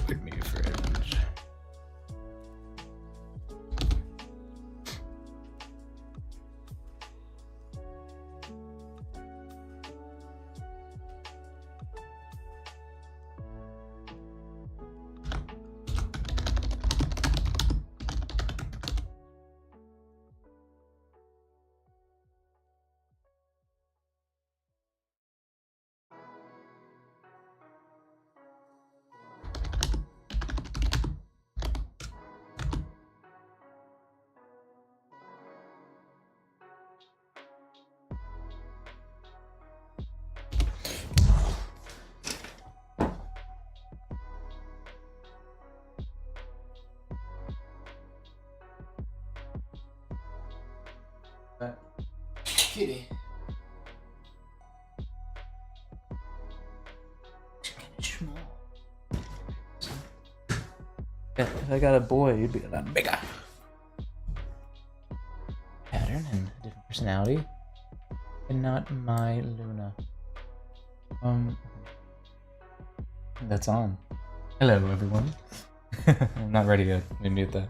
Pick me a fridge. Kitty. Yeah, if I got a boy, you'd be a lot bigger. Pattern and different personality. And not my Luna. That's on. Hello, everyone. I'm not ready yet. Let me mute that.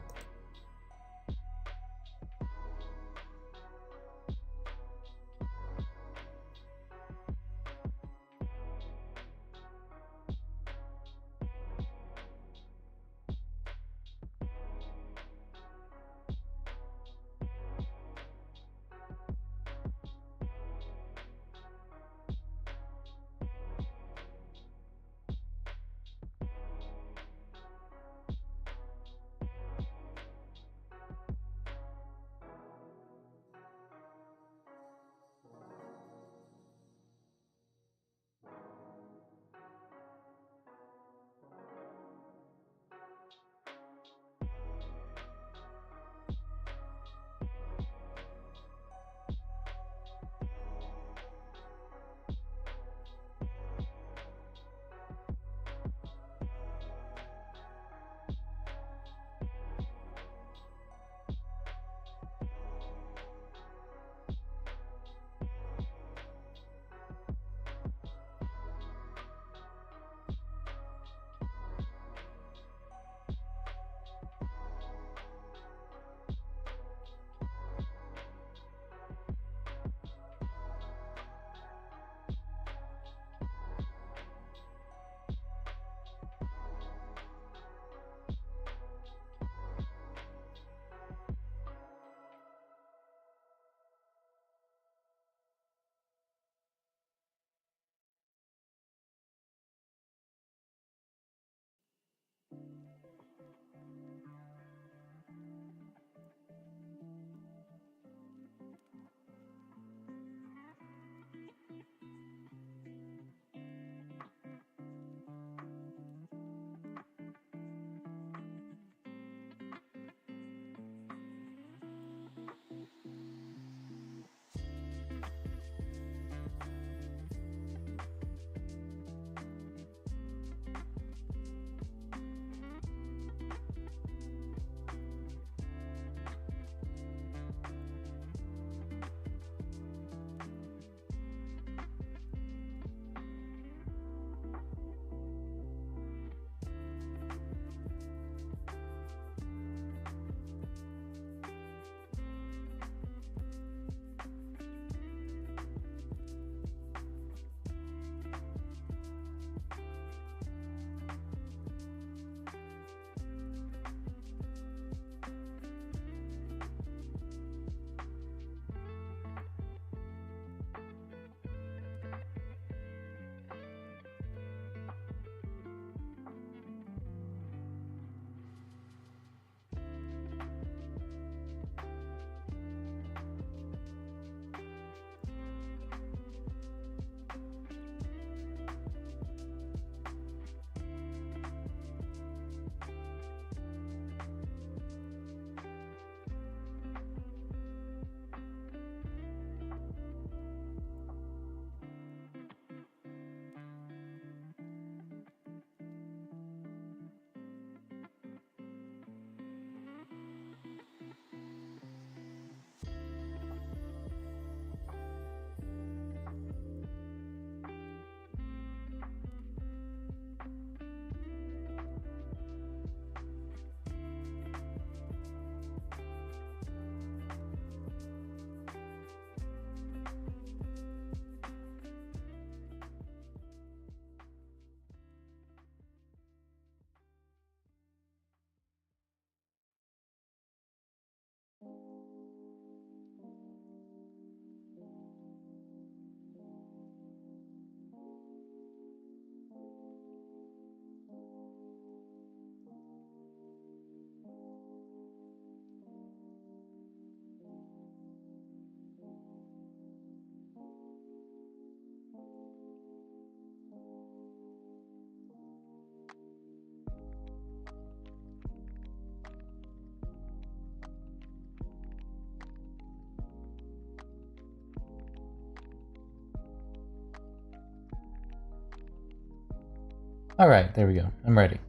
Alright, there we go. I'm ready.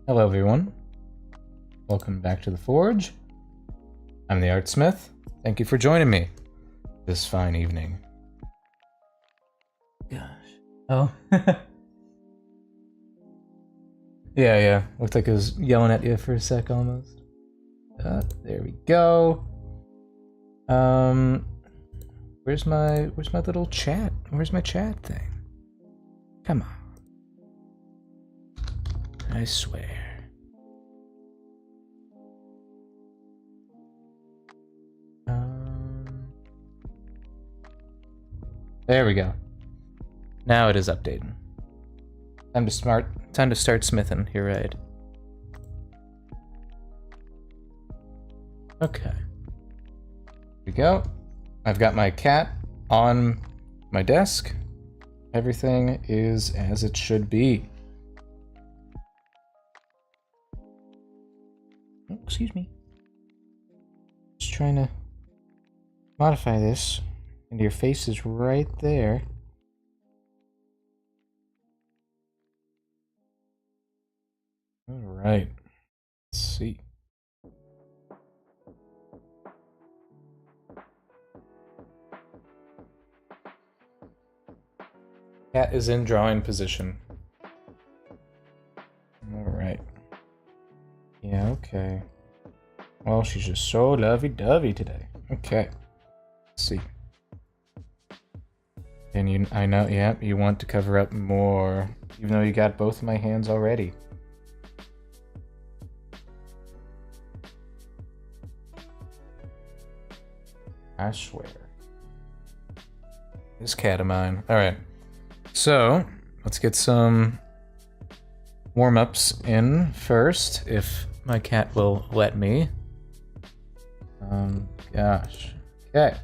Hello, everyone. Welcome back to the Forge. I'm the Artsmith. Thank you for joining me this fine evening. Gosh. Oh. Yeah. Looked like I was yelling at you for a sec almost. There we go. Where's my little chat? Where's my chat thing? Come on. I swear. There we go. Now it is updating. Time to start smithing. You're right. Okay. Here we go. I've got my cat on my desk. Everything is as it should be. Oh, excuse me. Just trying to modify this. And your face is right there. Alright. Let's see. Cat is in drawing position. Alright. Yeah, okay. Well, she's just so lovey-dovey today. Okay. Let's see. And I know, yeah, you want to cover up more, even though you got both of my hands already. I swear. This cat of mine. Alright. So, let's get some warm-ups in first, if my cat will let me. Gosh. Okay.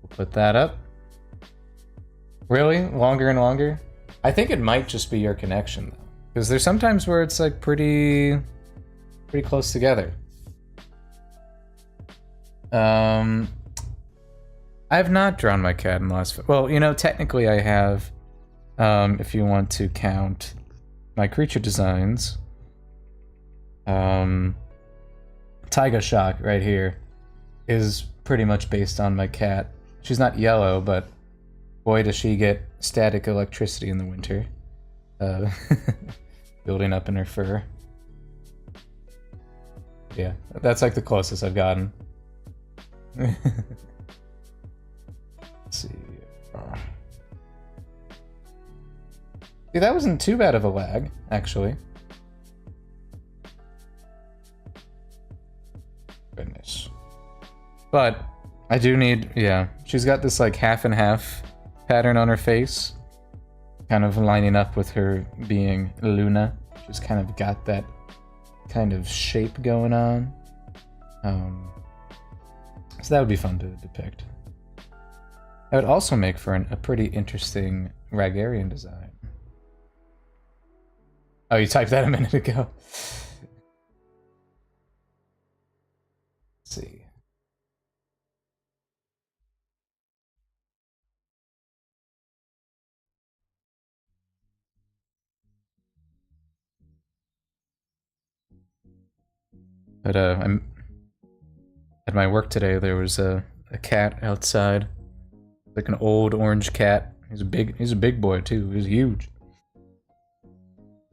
We'll put that up. Really? Longer and longer? I think it might just be your connection, though. Because there's sometimes where it's, like, pretty close together. I have not drawn my cat in the last... Well, you know, technically I have, if you want to count my creature designs. Taiga Shock right here is pretty much based on my cat. She's not yellow, but boy does she get static electricity in the winter. Building up in her fur. Yeah, that's like the closest I've gotten. Let's see. See, that wasn't too bad of a lag, actually. Goodness. But I do need, yeah, she's got this like half and half pattern on her face, kind of lining up with her being Luna. She's kind of got that kind of shape going on. So that would be fun to depict. That would also make for a pretty interesting Ragarian design. Oh, you typed that a minute ago. Let's see. But I'm at my work today. There was a cat outside, like an old orange cat. He's a big boy too. He's huge,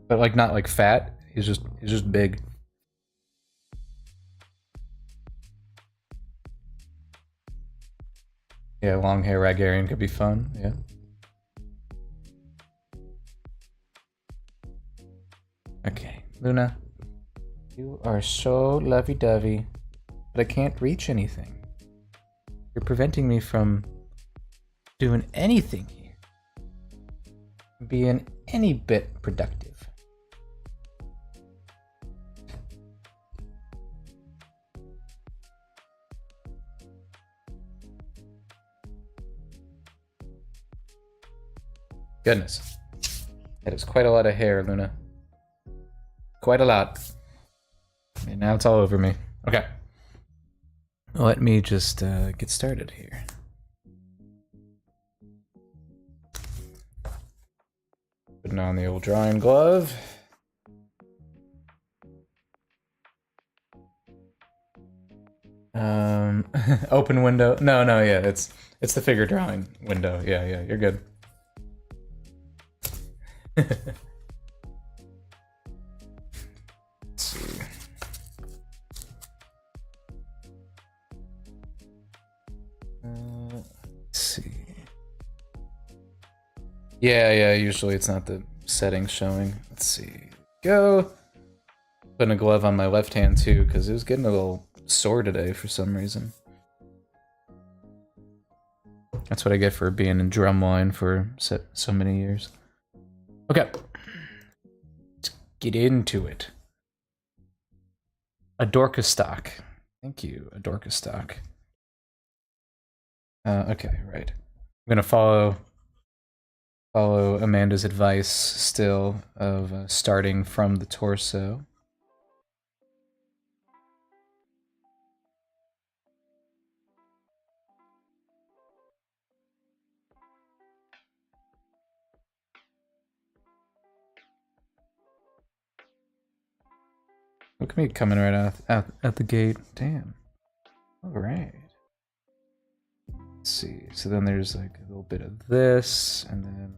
but like not like fat. He's just big. Yeah, long hair Ragarian could be fun. Yeah. Okay, Luna, you are so lovey-dovey, but I can't reach anything. You're preventing me from doing anything here. Being any bit productive. Goodness. That is quite a lot of hair, Luna. Quite a lot. And now it's all over me. Okay. Let me just get started here. Putting on the old drawing glove. Open window. No, yeah, it's the figure drawing window. Yeah, you're good. Let's see. Let's see. Yeah, usually it's not the settings showing. Let's see. Go. Putting a glove on my left hand too, because it was getting a little sore today for some reason. That's what I get for being in drumline for so many years. Okay. Let's get into it. A Dorcastock. Thank you, a Dorcastock. Okay, right. I'm gonna follow Amanda's advice still of starting from the torso. Look at me coming right out the gate. Damn. All right. Let's see. So then there's like a little bit of this, and then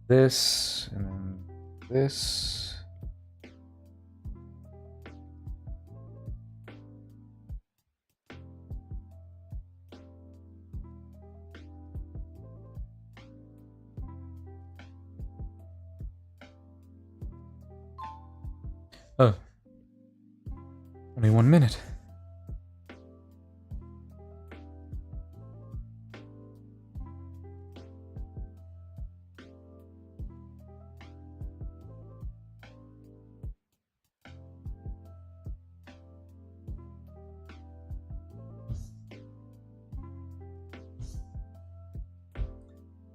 this, and then this. Oh. Only 1 minute.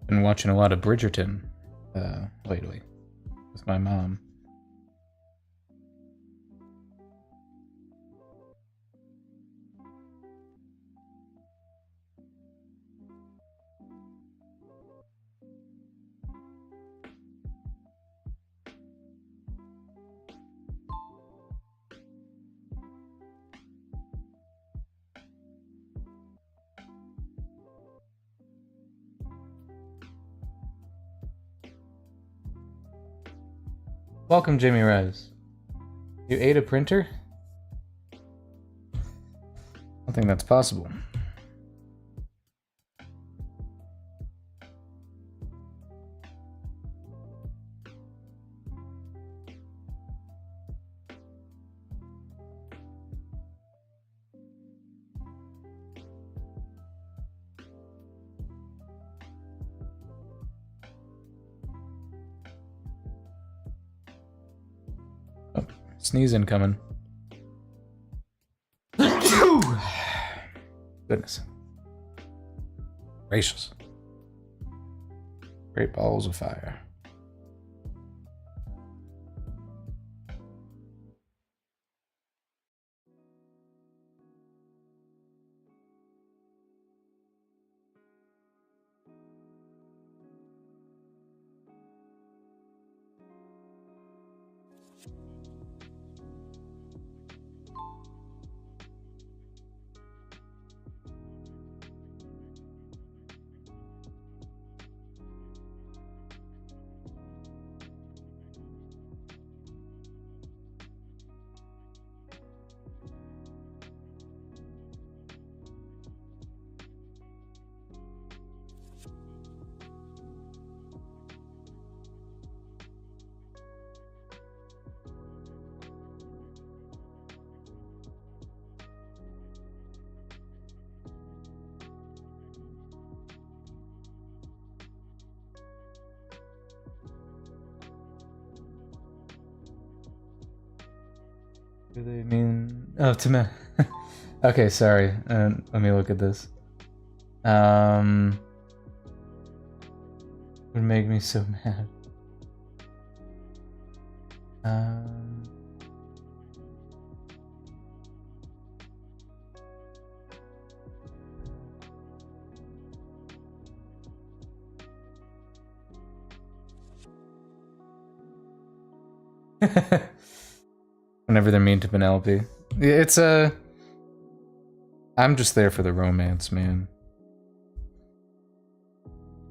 Been watching a lot of Bridgerton lately with my mom. Welcome, Jimmy Rose. You ate a printer? I don't think that's possible. Sneezing coming. Goodness. Gracious. Great balls of fire. Do they mean? Oh, to me. Okay, sorry. Let me look at this. Would make me so mad. Whenever they're mean to Penelope. It's a... I'm just there for the romance, man.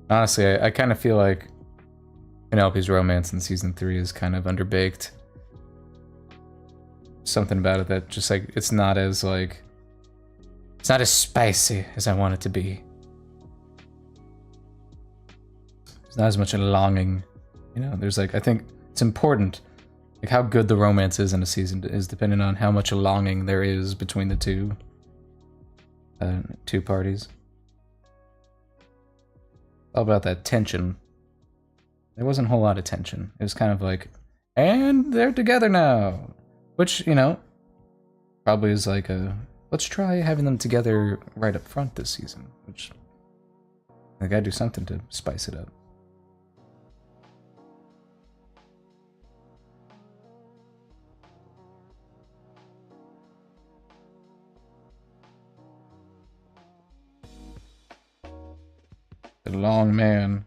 Honestly, I kind of feel like Penelope's romance in season 3 is kind of underbaked. Something about it that just like, it's not as like... It's not as spicy as I want it to be. There's not as much longing. You know, there's like, I think it's important. Like how good the romance is in a season is dependent on how much longing there is between the two parties. All about that tension. There wasn't a whole lot of tension. It was kind of like, and they're together now. Which, you know, probably is like a, let's try having them together right up front this season. Which, I gotta do something to spice it up. The long man.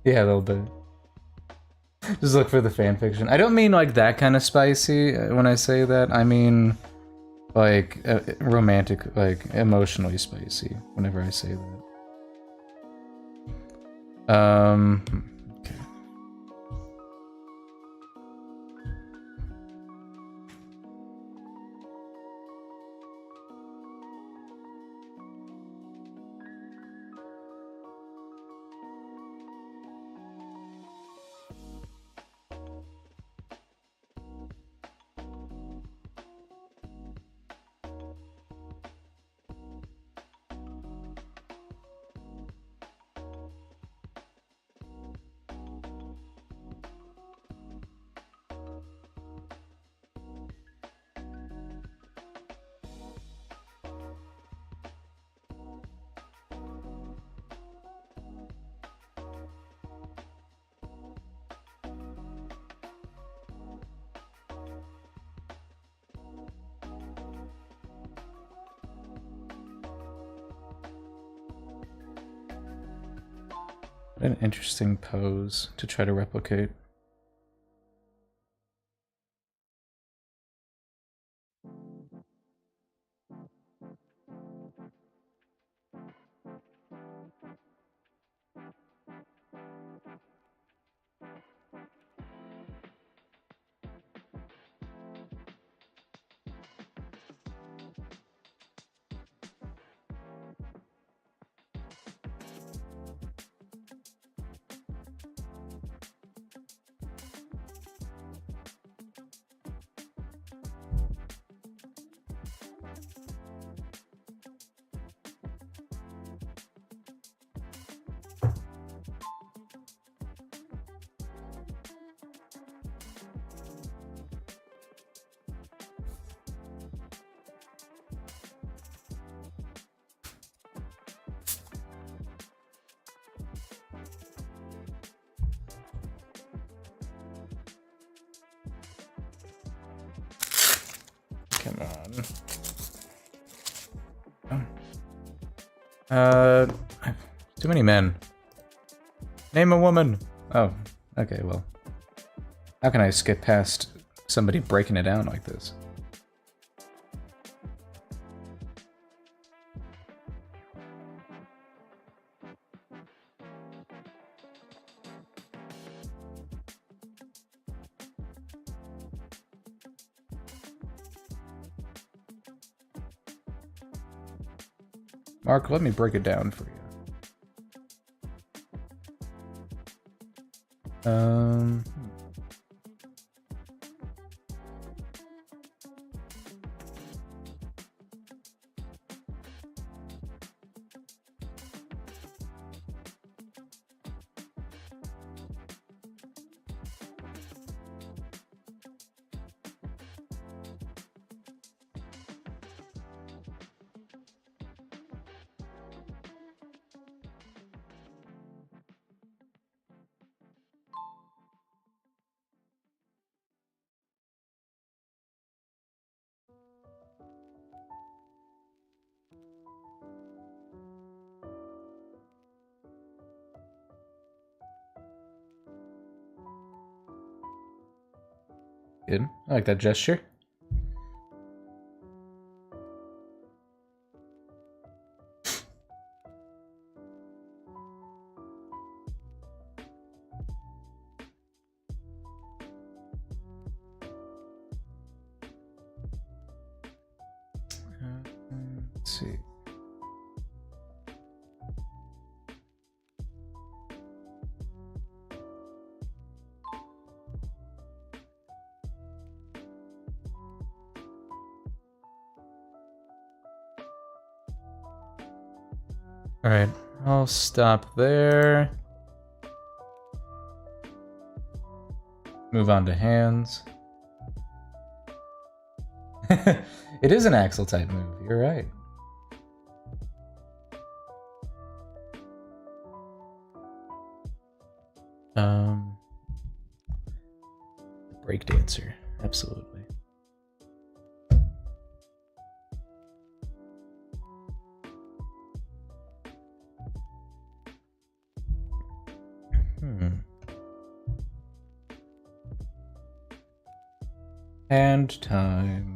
Yeah, a little bit. Just look for the fanfiction. I don't mean like that kind of spicy when I say that. I mean like romantic, like emotionally spicy whenever I say that. Okay. An interesting pose to try to replicate. Come on. Too many men. Name a woman. Oh, okay, well. How can I skip past somebody breaking it down like this? Mark, let me break it down for you. Good. I like that gesture. Let's see. All right, I'll stop there. Move on to hands. It is an Axel type move, you're right. Breakdancer, absolutely. And time.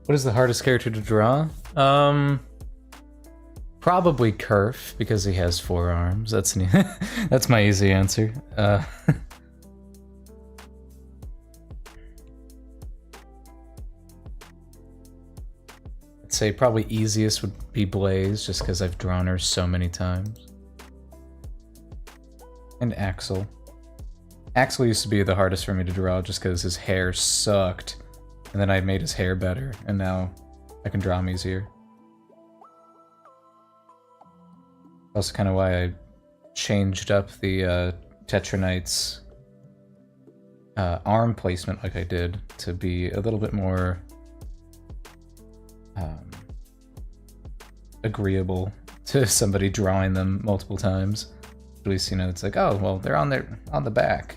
What is the hardest character to draw? Probably Kerf, because he has 4 arms. That's that's my easy answer. I'd say probably easiest would be Blaze, just because I've drawn her so many times. And Axel. Axel used to be the hardest for me to draw, just because his hair sucked. And then I made his hair better, and now I can draw him easier. Also kind of why I changed up the Tetranite's arm placement like I did, to be a little bit more agreeable to somebody drawing them multiple times. At least, you know, it's like, oh, well, they're on the back.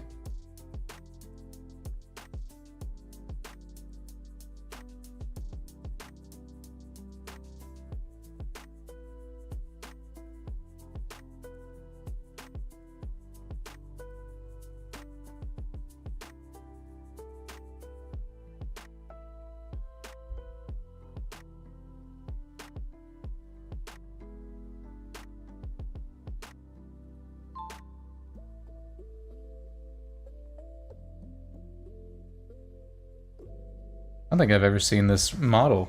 I don't think I've ever seen this model.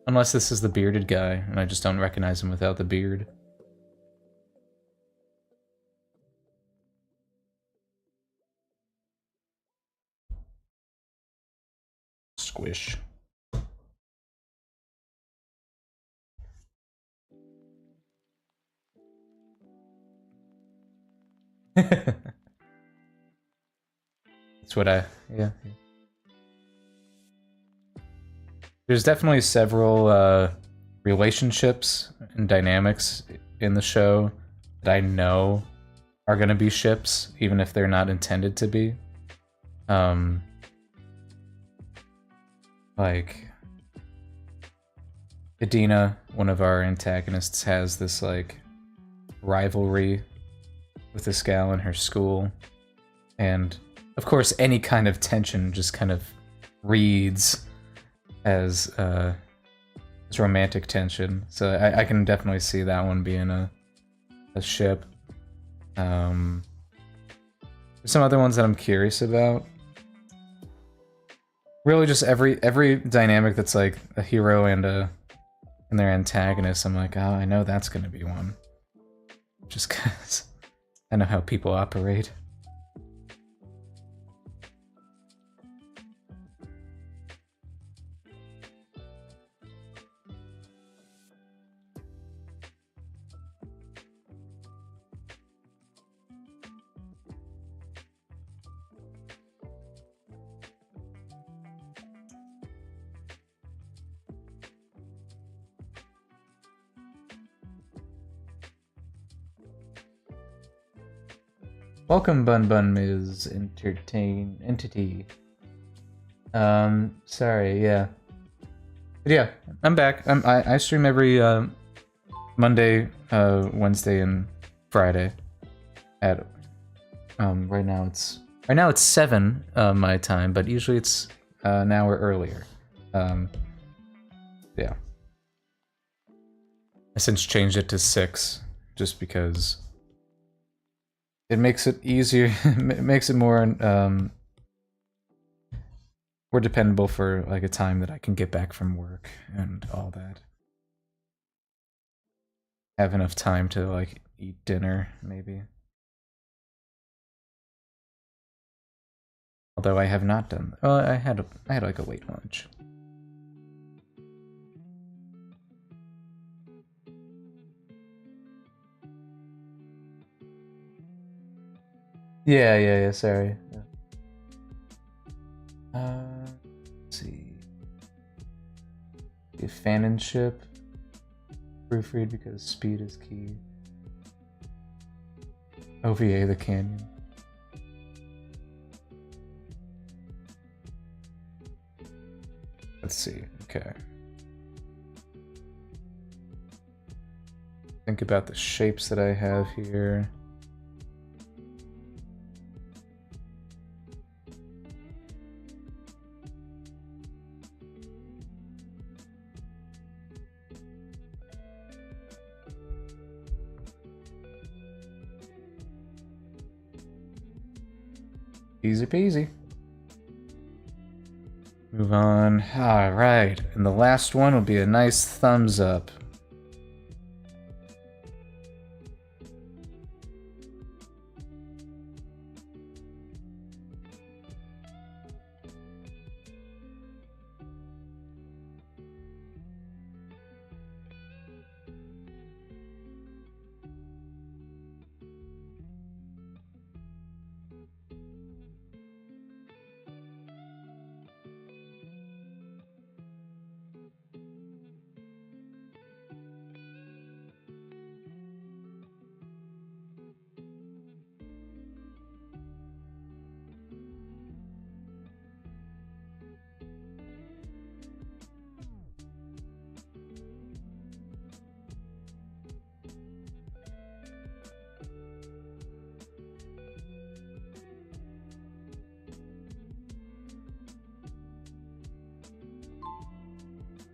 Unless this is the bearded guy, and I just don't recognize him without the beard. Squish. That's what yeah. There's definitely several relationships and dynamics in the show that I know are gonna be ships, even if they're not intended to be. Like, Adina, one of our antagonists, has this like rivalry with this gal in her school, and of course any kind of tension just kind of reads as romantic tension. So I can definitely see that one being a ship. There's some other ones that I'm curious about. Really, just every dynamic that's like a hero and their antagonist. I'm like, oh, I know that's gonna be one. Just cause I know how people operate. Welcome, Bun Bun Ms. Entity. Sorry, yeah. But yeah, I'm back. I stream every Monday, Wednesday, and Friday at right now it's 7 my time, but usually it's an hour earlier. Yeah. I since changed it to 6 just because it makes it easier. It makes it more more dependable for like a time that I can get back from work and all that. Have enough time to like eat dinner, maybe. Although I have not done. Well, I had like a late lunch. Yeah, sorry. Let's see. A Fanon ship. Proofread because speed is key. OVA the Canyon. Let's see, okay. Think about the shapes that I have here. Easy peasy. Move on. Alright, and the last one will be a nice thumbs up.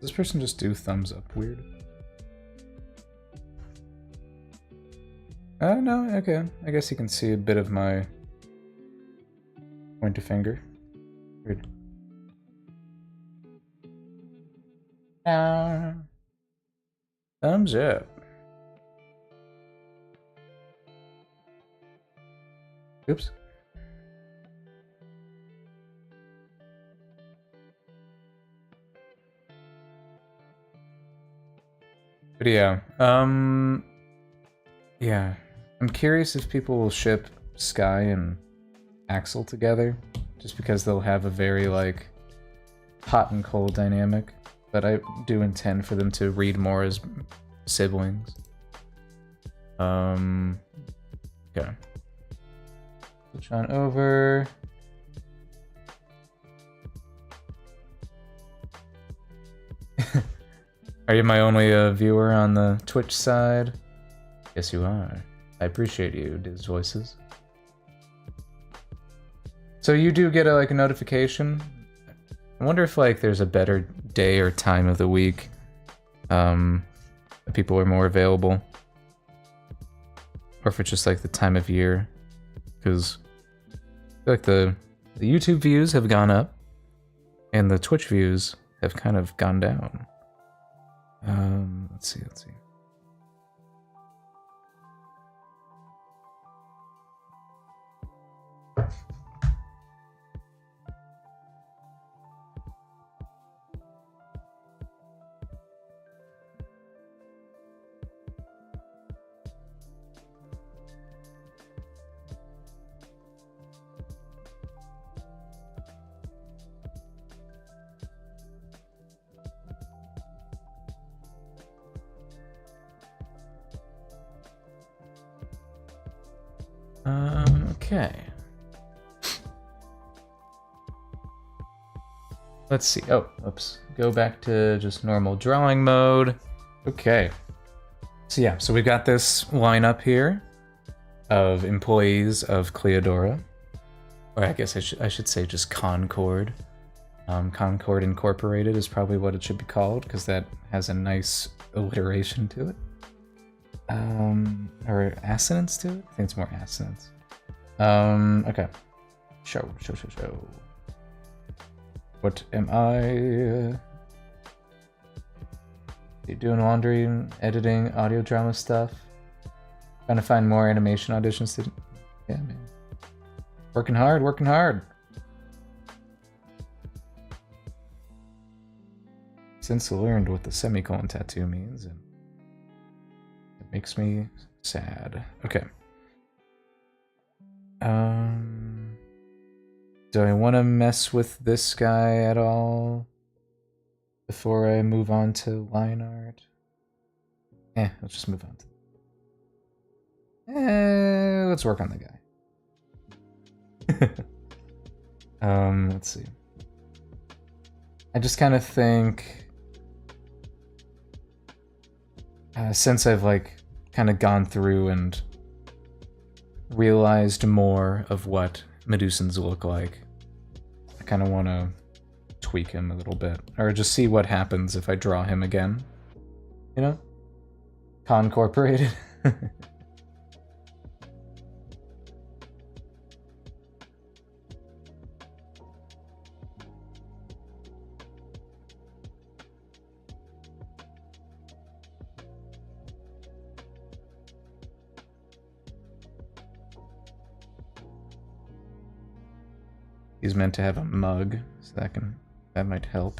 Does this person just do thumbs up? Weird. Oh, no, okay. I guess you can see a bit of my pointer finger. Weird. Thumbs up. Oops. But yeah, yeah. I'm curious if people will ship Sky and Axel together, just because they'll have a very, like, hot and cold dynamic. But I do intend for them to read more as siblings. Okay. Switch on over. Are you my only viewer on the Twitch side? Yes, you are. I appreciate you, Diz Voices. So you do get a notification? I wonder if like there's a better day or time of the week that people are more available. Or if it's just like the time of year. Because I feel like the YouTube views have gone up and the Twitch views have kind of gone down. Let's see. Okay. Let's see. Oh, oops. Go back to just normal drawing mode. Okay. So yeah, so we've got this lineup here of employees of Cleodora. Or I guess I should say just Concord. Concord Incorporated is probably what it should be called, because that has a nice alliteration to it. Or assonance to it? I think it's more assonance. Okay. Show. What am I? You doing laundry, editing, audio drama stuff? Trying to find more animation auditions to... Yeah, man. Working hard. Since I learned what the semicolon tattoo means, and it makes me sad. Okay. Do I want to mess with this guy at all before I move on to line art? Let's just move on to... let's work on the guy. Let's see. I just kind of think... since I've, kind of gone through and realized more of what Medusans look like, I kind of want to tweak him a little bit. Or just see what happens if I draw him again. You know? Concorporated. He's meant to have a mug, so that might help.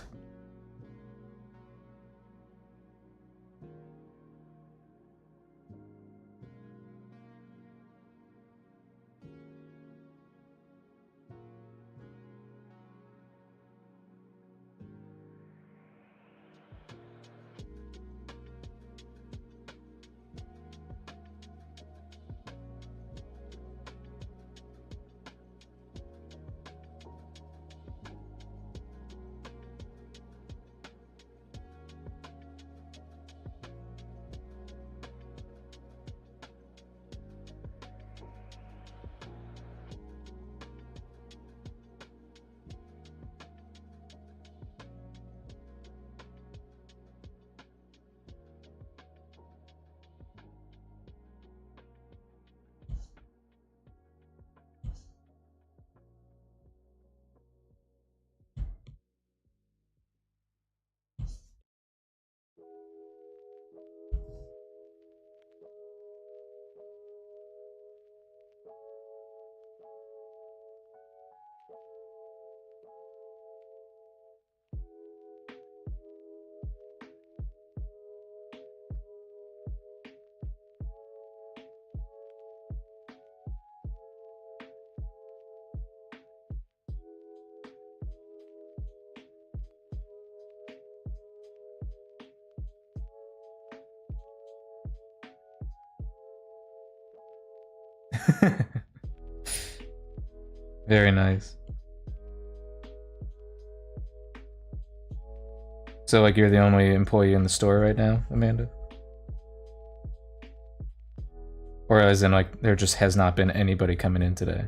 Very nice. So, like, you're the only employee in the store right now, Amanda? Or as in, like, there just has not been anybody coming in today?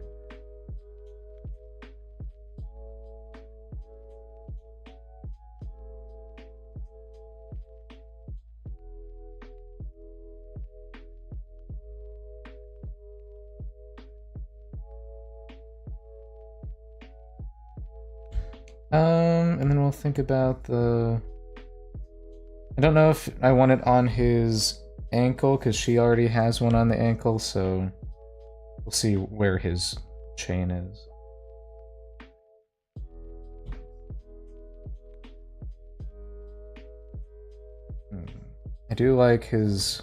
And then we'll think about the... I don't know if I want it on his ankle, because she already has one on the ankle, so we'll see where his chain is. I do like his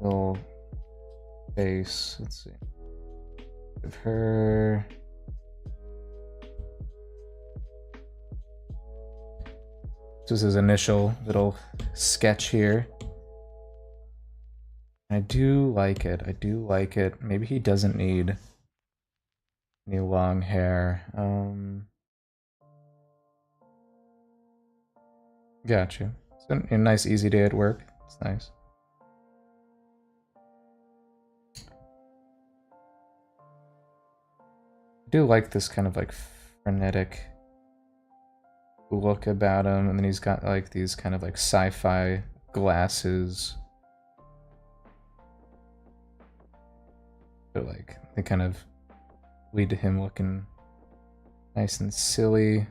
little face. Let's see. Give her... This was his initial little sketch here. I do like it. I do like it. Maybe he doesn't need any long hair. Gotcha. It's a nice, easy day at work. It's nice. I do like this kind of like frenetic look about him, and then he's got like these kind of like sci-fi glasses. But like they kind of lead to him looking nice and silly.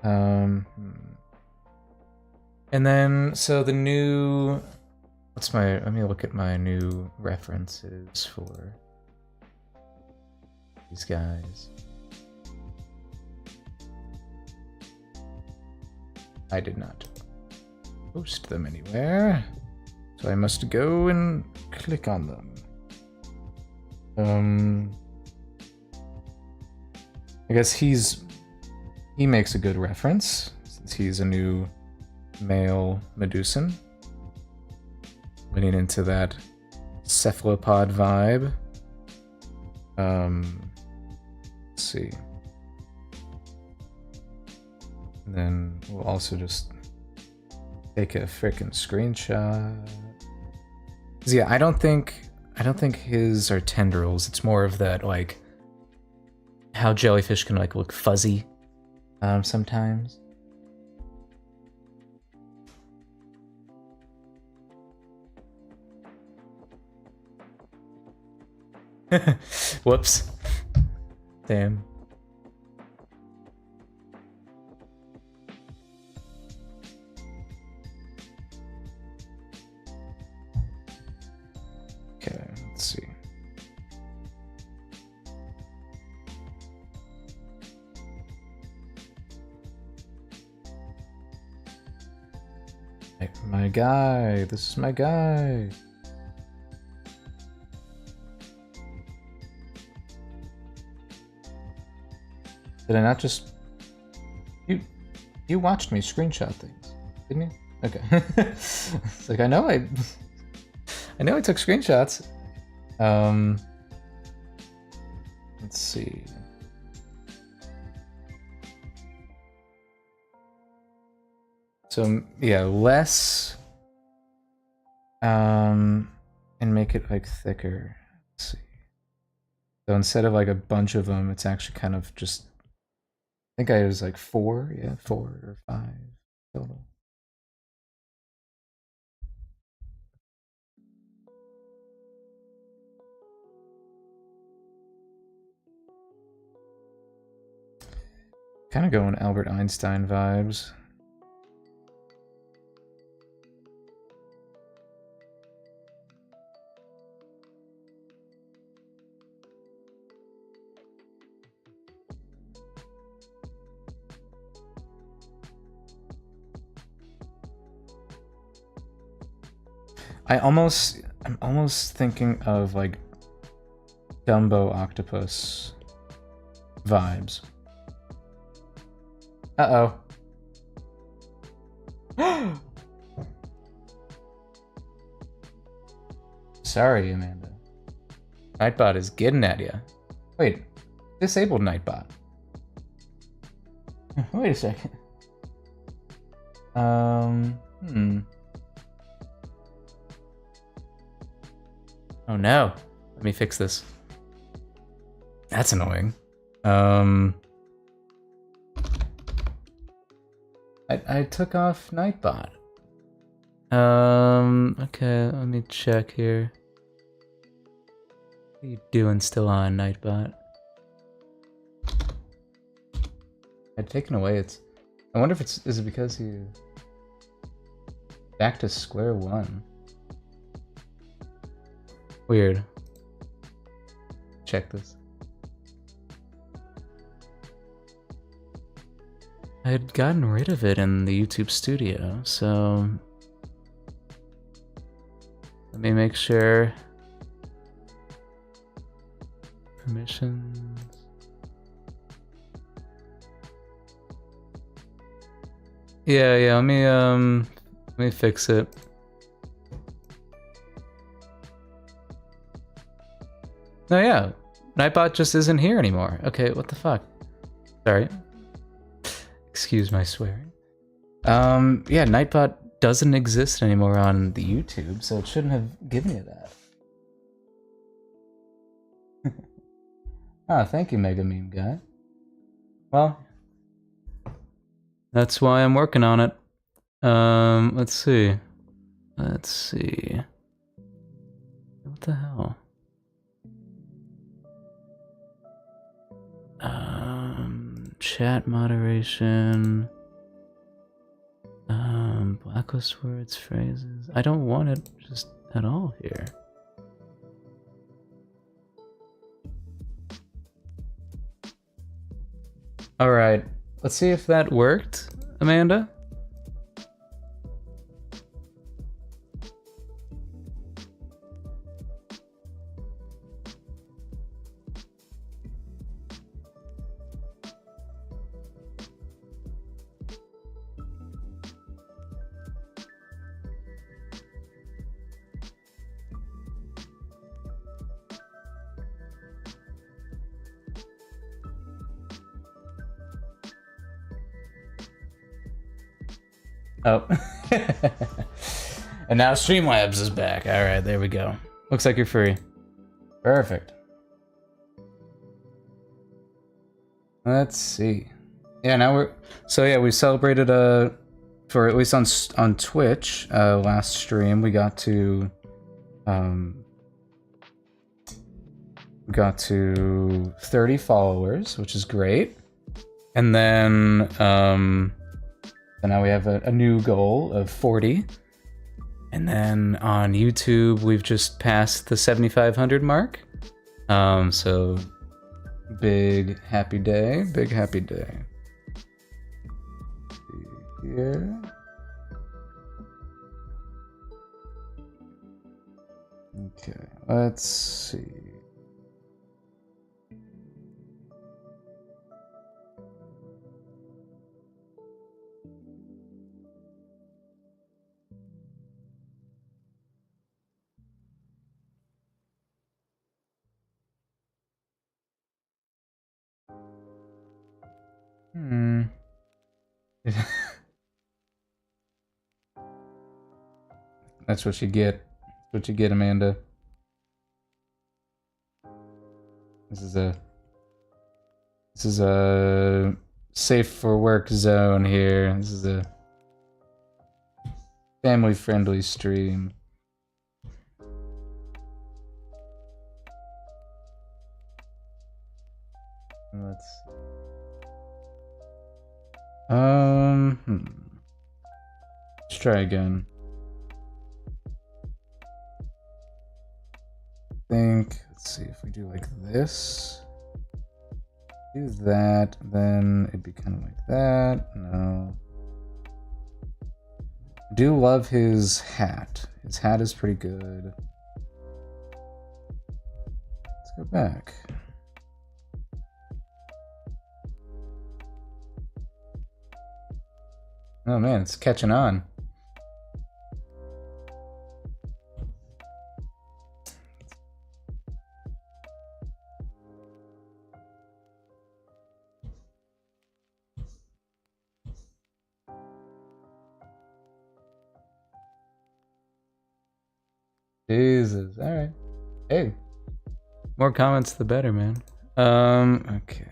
And then so the new let me look at my new references for these guys. I did not post them anywhere, so I must go and click on them. I guess he makes a good reference, since he's a new male Medusan. Leaning into that cephalopod vibe. Let's see. And then we'll also just take a frickin' screenshot. 'Cause yeah, I don't think his are tendrils. It's more of that like how jellyfish can like look fuzzy sometimes. Whoops. Damn. Okay, let's see. My guy, this is my guy. Did I not just... You watched me screenshot things, didn't you? Okay. It's like, I know I took screenshots. Let's see. So yeah, less and make it like thicker. Let's see. So instead of like a bunch of them, it's actually kind of just, I think I was like 4, yeah, 4 or 5 total. Kind of going Albert Einstein vibes. I'm almost thinking of like Dumbo octopus vibes. Uh-oh. Sorry, Amanda. Nightbot is getting at you. Wait, disabled Nightbot. Wait a second. Oh no. Let me fix this. That's annoying. I took off Nightbot. Okay, let me check here. What are you doing still on, Nightbot? I'd taken away its... I wonder if it's... Is it because you... Back to square one? Weird. Check this. I had gotten rid of it in the YouTube studio, so... Let me make sure... Permissions... Yeah, let me fix it. Oh yeah, Nightbot just isn't here anymore. Okay, what the fuck? Sorry. Excuse my swearing. Yeah, Nightbot doesn't exist anymore on the YouTube, so it shouldn't have given you that. Ah, thank you, Mega Meme Guy. Well, that's why I'm working on it. Let's see. Let's see. What the hell? Chat moderation. Blacklist words, phrases. I don't want it just at all here. Alright, let's see if that worked, Amanda. Oh. And now Streamlabs is back. Alright, there we go. Looks like you're free. Perfect. Let's see. Yeah, now we're... So yeah, we celebrated, for at least on Twitch, last stream, we got to 30 followers, which is great. And then, so now we have a new goal of 40. And then on YouTube, we've just passed the 7,500 mark. So big happy day, big happy day. Here. Okay, let's see. That's what you get. That's what you get, Amanda. This is a safe for work zone here. This is a family-friendly stream. Let's let's try again. Let's see if we do like this. Do that, then it'd be kind of like that. No. Do love his hat. His hat is pretty good. Let's go back. Oh man, it's catching on. Jesus. All right. Hey, more comments the better, man. Okay.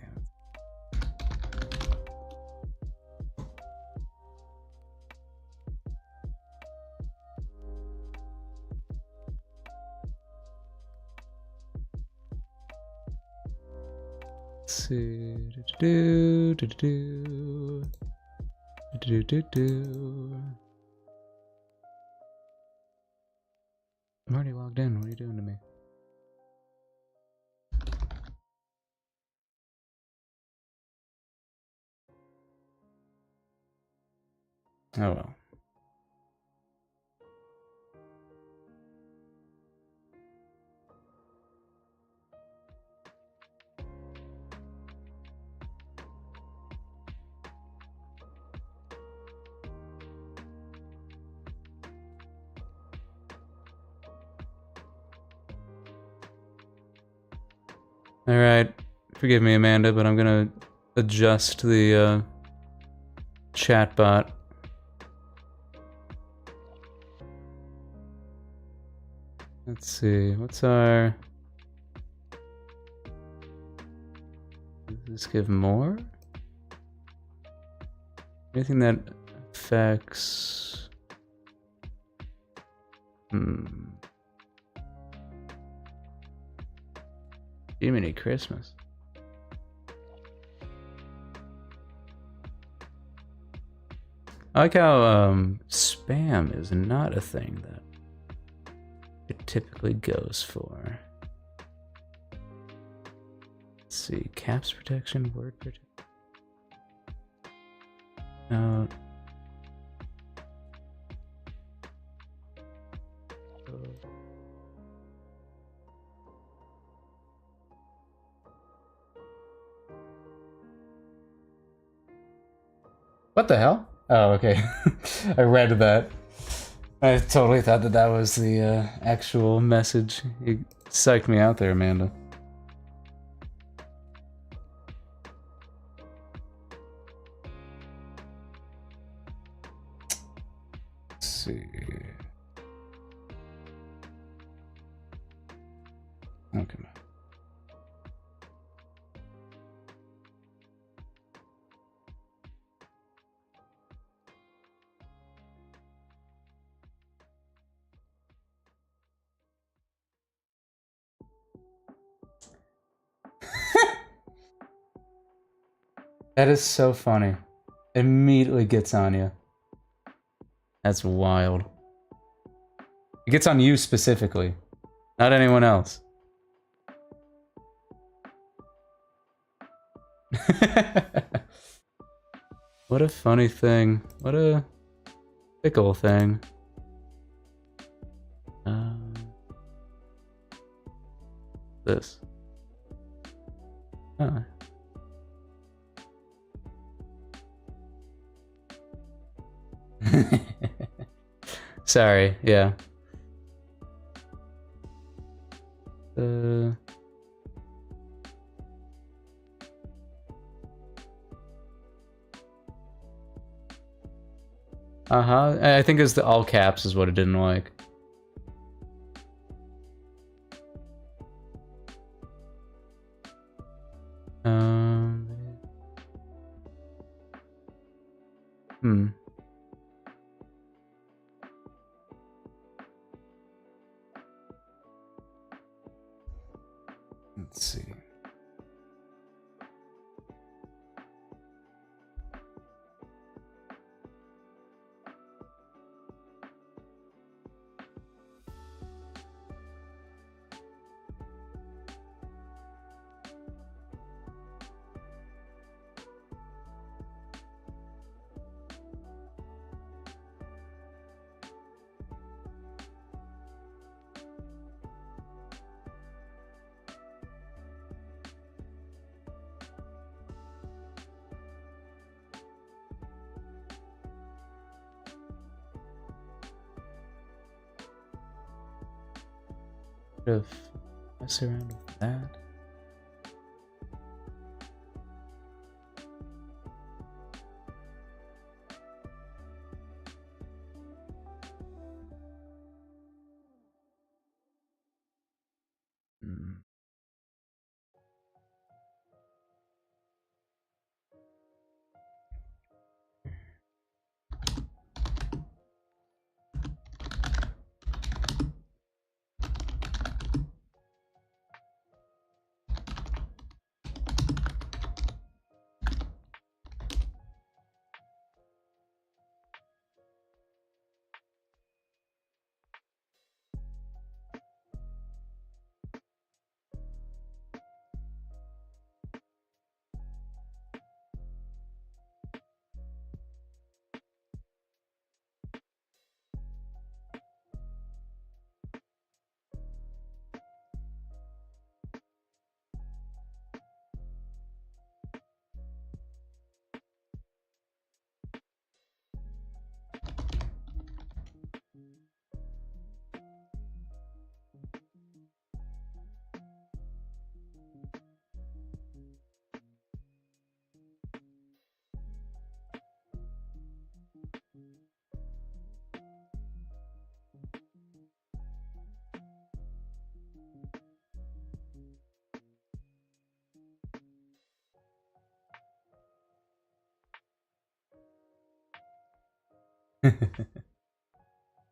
Let's see. I'm already logged in. What are you doing to me? Oh well. Alright. Forgive me, Amanda, but I'm gonna adjust the chat bot. Let's see, what's our... Does this give more? Anything that affects... Jiminy Christmas. I like how spam is not a thing that it typically goes for. Let's see, caps protection, word protection. No. What the hell? Oh, okay. I read that. I totally thought that that was the actual message. You psyched me out there, Amanda. Let's see. Oh, come on. That is so funny. Immediately gets on you. That's wild. It gets on you specifically, not anyone else. What a funny thing. What a fickle thing. This. Oh. Sorry, yeah. I think it's the all caps is what it didn't like. Let's see. Of mess around with that.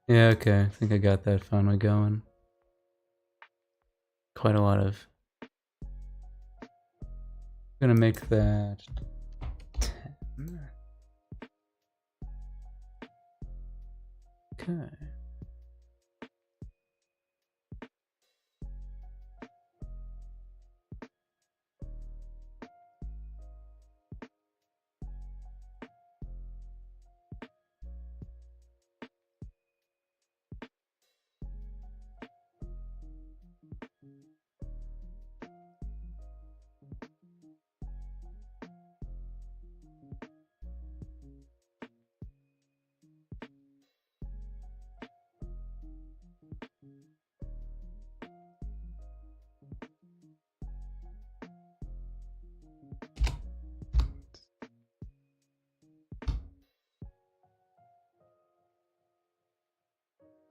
Yeah, okay. I think I got that finally going. Quite a lot of... I'm gonna make that 10. Okay.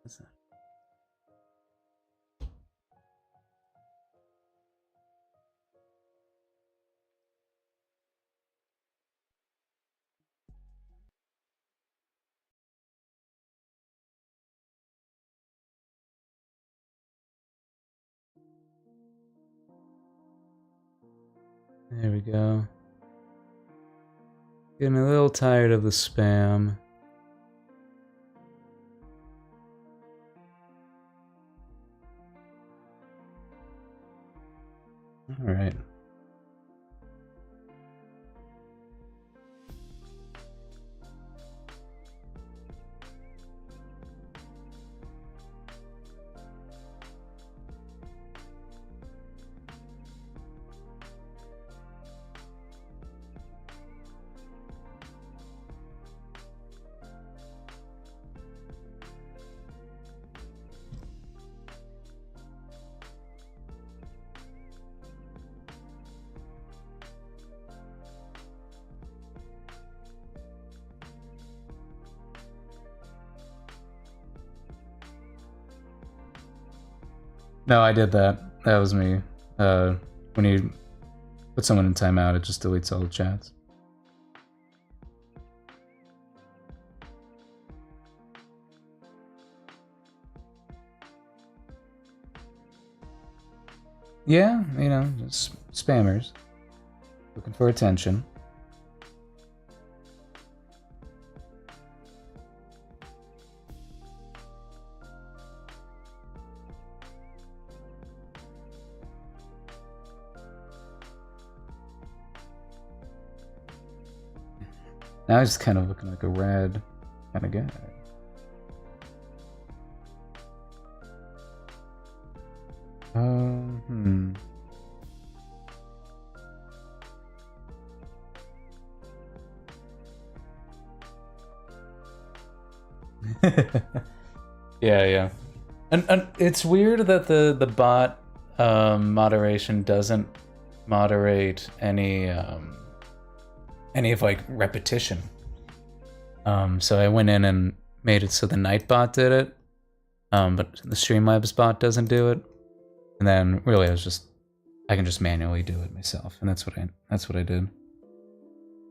What's that? There we go. Getting a little tired of the spam. All right. No, I did that. That was me. When you put someone in timeout, it just deletes all the chats. Yeah, you know, just spammers. Looking for attention. Now he's kind of looking like a red kind of guy. Hmm. Yeah. And it's weird that the bot moderation doesn't moderate any of like repetition. So I went in and made it so the Nightbot did it, but the Streamlabs bot doesn't do it. And then really I can just manually do it myself, and that's what I did.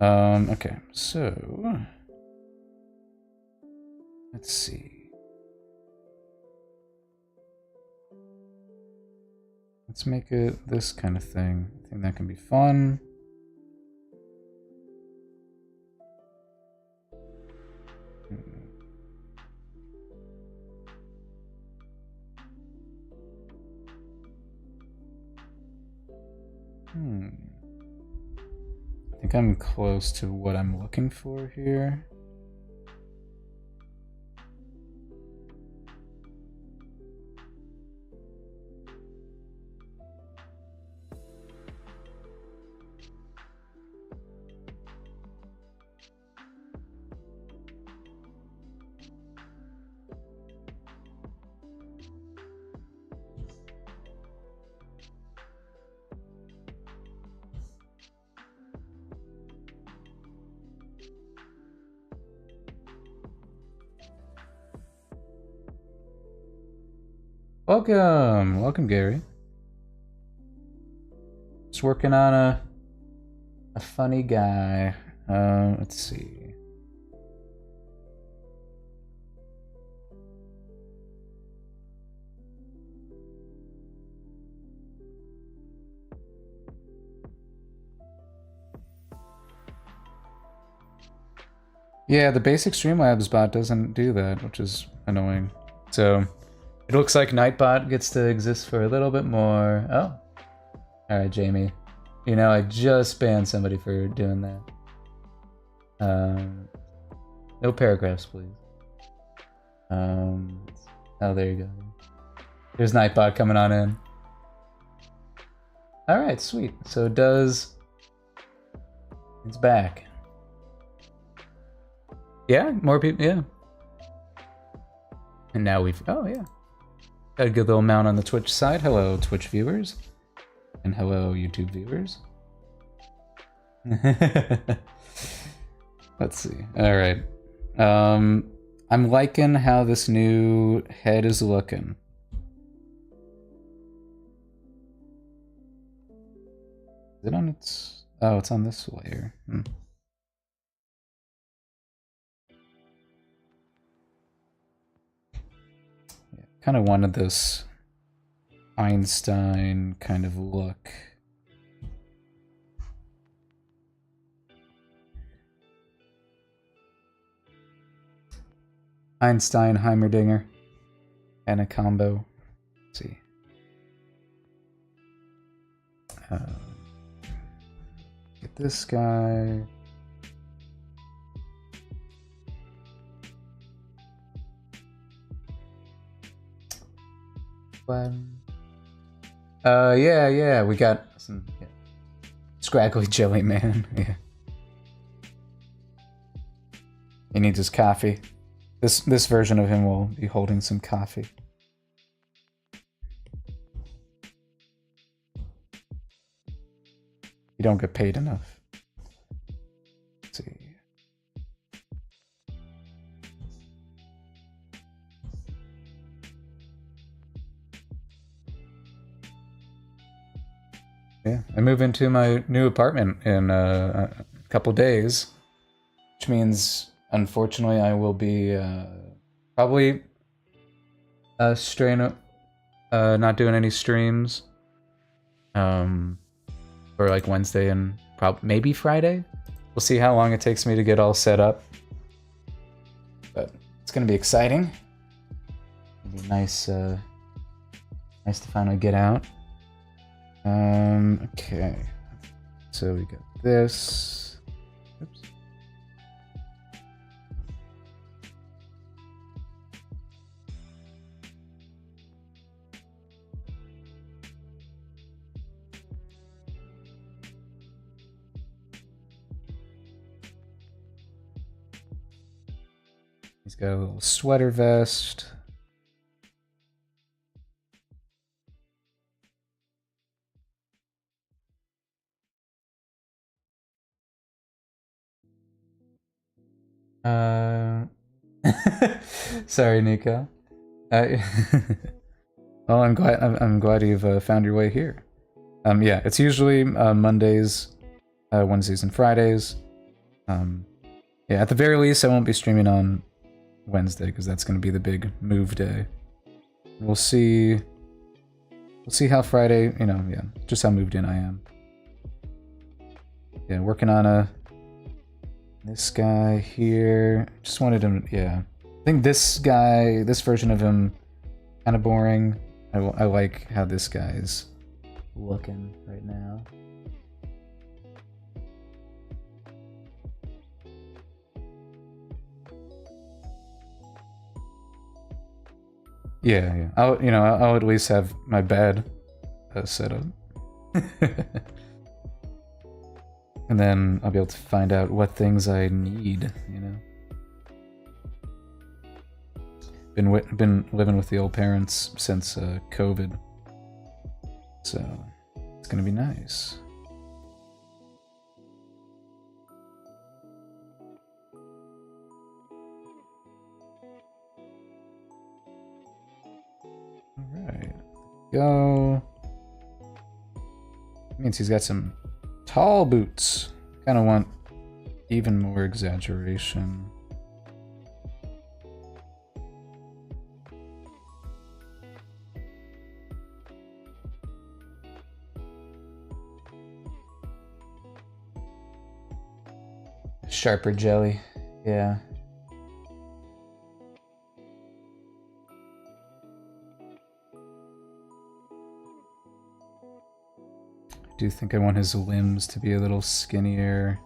Okay, so let's see. Let's make it this kind of thing. I think that can be fun. I think I'm close to what I'm looking for here. Welcome, Gary. Just working on a funny guy. Let's see. Yeah, the basic Streamlabs bot doesn't do that, which is annoying. So it looks like Nightbot gets to exist for a little bit more. Oh. Alright, Jamie. You know, I just banned somebody for doing that. No paragraphs, please. Oh, there you go. There's Nightbot coming on in. Alright, sweet. So it does... It's back. Yeah, more people, yeah. And now we've... Oh, yeah. Got a good little amount on the Twitch side. Hello, Twitch viewers. And hello, YouTube viewers. Let's see. Alright. I'm liking how this new head is looking. Is it on its... Oh, it's on this layer. Hmm. Yeah, kind of wanted this Einstein kind of look. Einstein, Heimerdinger, and a combo. Let's see. Get this guy. Yeah, we got some scraggly jelly man. Yeah. He needs his coffee. This version of him will be holding some coffee. You don't get paid enough. Let's see. Yeah, I move into my new apartment in a couple days, which means, unfortunately, I will be probably not doing any streams for like Wednesday and maybe Friday. We'll see how long it takes me to get all set up, but it's gonna be exciting. It'll be nice, nice to finally get out. Okay. So we got this. Oops. He's got a little sweater vest. Sorry, Nico. Well, I'm glad you've found your way here. Yeah, it's usually Mondays, Wednesdays, and Fridays. Yeah, at the very least, I won't be streaming on Wednesday because that's going to be the big move day. We'll see. We'll see how Friday, you know, yeah, just how moved in I am. Yeah, working on this guy here. Just wanted him, yeah. I think this guy, this version of him, kind of boring. I like how this guy's looking right now. Yeah. I'll at least have my bed set up. And then I'll be able to find out what things I need, you know? Been living with the old parents since COVID. So, it's gonna be nice. Alright. Go. Means he's got some tall boots. Kind of want even more exaggeration. Sharper jelly. Yeah. I do think I want his limbs to be a little skinnier.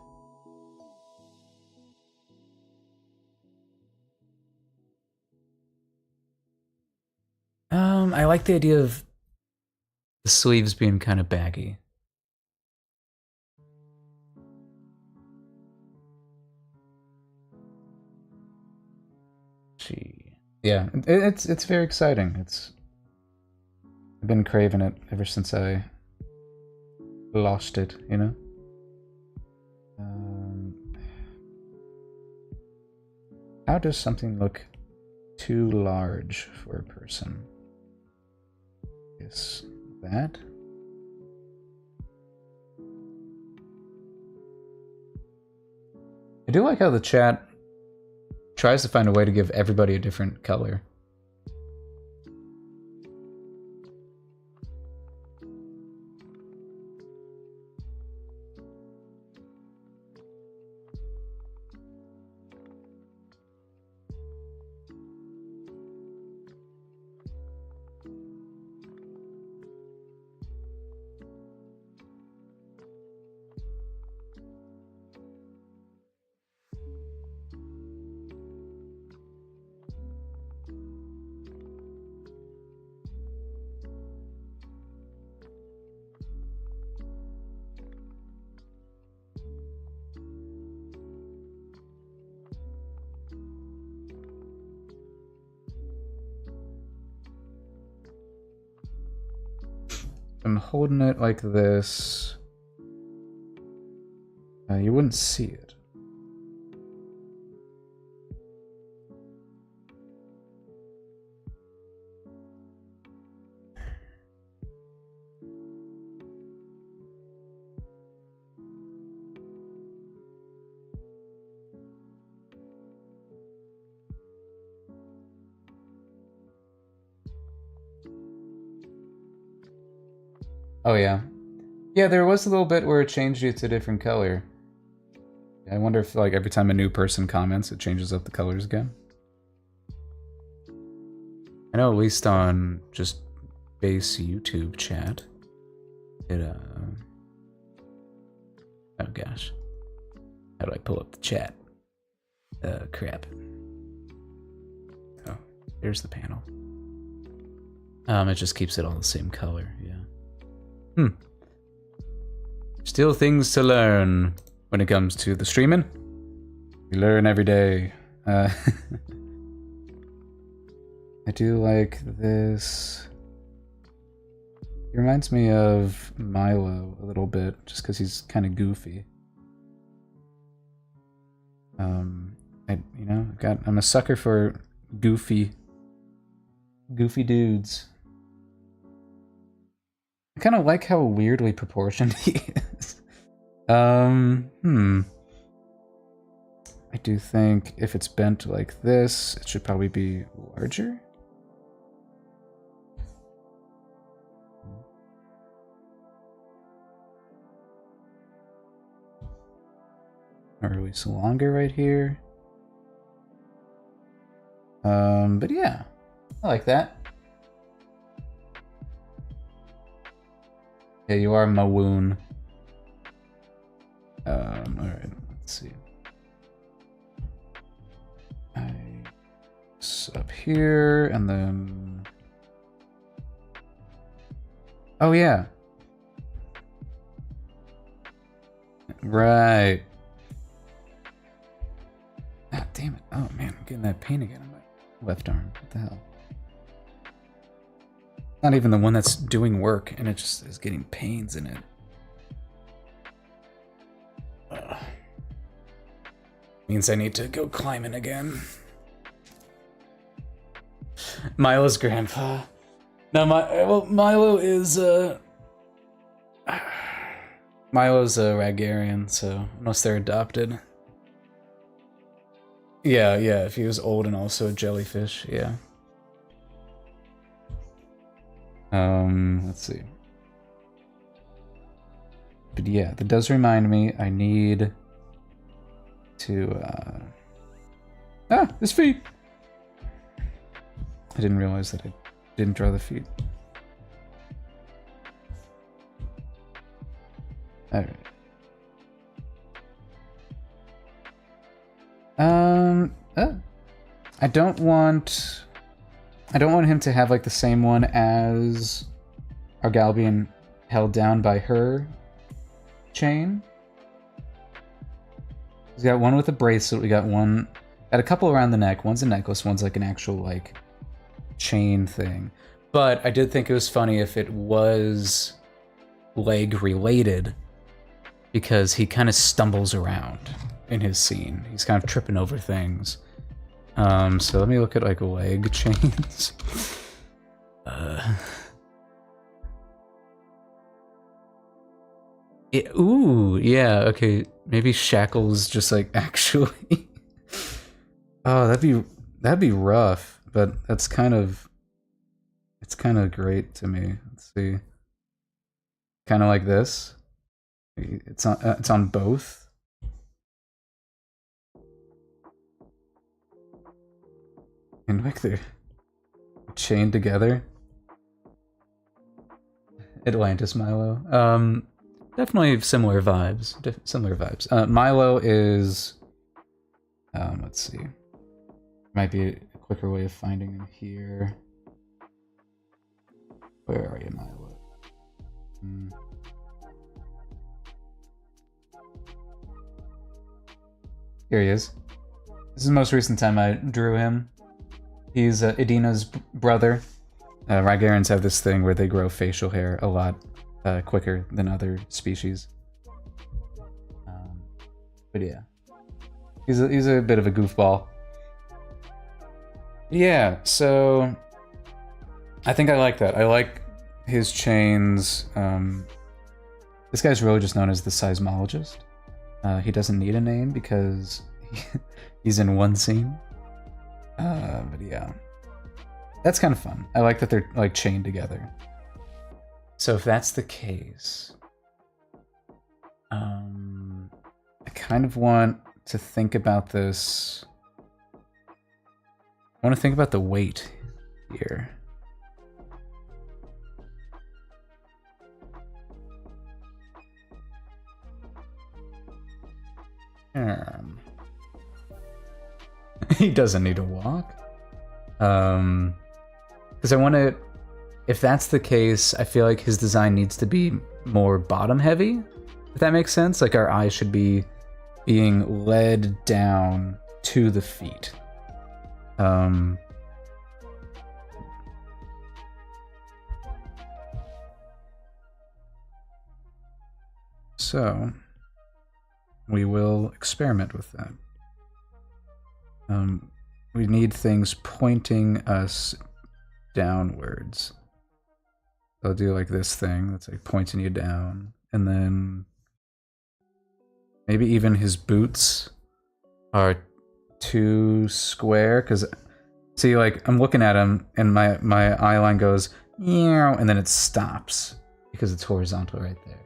I like the idea of the sleeves being kind of baggy. Gee. Yeah, it's very exciting. I've been craving it ever since I lost it, you know? How does something look too large for a person? Is that? I do like how the chat tries to find a way to give everybody a different color. I'm holding it like this. You wouldn't see it. Oh yeah. Yeah, there was a little bit where it changed it to a different color. I wonder if like every time a new person comments, it changes up the colors again. I know at least on just base YouTube chat, it oh gosh. How do I pull up the chat? Crap. Oh, there's the panel. It just keeps it all the same color, yeah. Still things to learn when it comes to the streaming. We learn every day. I do like this. He reminds me of Milo a little bit, just because he's kind of goofy. I'm a sucker for goofy dudes. I kind of like how weirdly proportioned he is. I do think if it's bent like this, it should probably be larger. Or at least longer right here. But yeah, I like that. Yeah, you are Mawoon. Alright, let's see. Up here, and then... Oh, yeah. Right. Ah, damn it. Oh, man, I'm getting that pain again on my left arm. What the hell? Not even the one that's doing work, and it just is getting pains in it. Means I need to go climbing again. Milo's grandpa. No, Milo is Milo's a Ragarian, so unless they're adopted. Yeah, if he was old and also a jellyfish, yeah. Let's see. But yeah, that does remind me I need to Ah, his feet! I didn't realize that I didn't draw the feet. Alright. I don't want him to have like the same one as our gal being held down by her chain. He's got one with a bracelet, we got one, got a couple around the neck, one's a necklace, one's like an actual like chain thing. But I did think it was funny if it was leg related, because he kind of stumbles around in his scene. He's kind of tripping over things. So let me look at like leg chains. Ooh, yeah, okay. Maybe shackles just like actually. Oh, that'd be rough, but it's kind of great to me. Let's see. Kind of like this. It's on both. And like they're chained together. Atlantis Milo. Definitely similar vibes. Milo is let's see. Might be a quicker way of finding him here. Where are you, Milo? Here he is. This is the most recent time I drew him. He's Idina's brother. Rygarans have this thing where they grow facial hair a lot quicker than other species. But yeah, he's a bit of a goofball. Yeah, so I think I like that. I like his chains. This guy's really just known as the seismologist. He doesn't need a name because he's in one scene. But yeah, that's kind of fun. I like that they're like chained together. So if that's the case, I kind of want to think about this. I want to think about the weight here. He doesn't need to walk. Because I want to, if that's the case, I feel like his design needs to be more bottom heavy, if that makes sense. Like our eyes should be being led down to the feet. So we will experiment with that. We need things pointing us downwards. I'll do like this thing that's like pointing you down, and then maybe even his boots are too square, because see, like I'm looking at him and my eye line goes yeah, and then it stops because it's horizontal right there.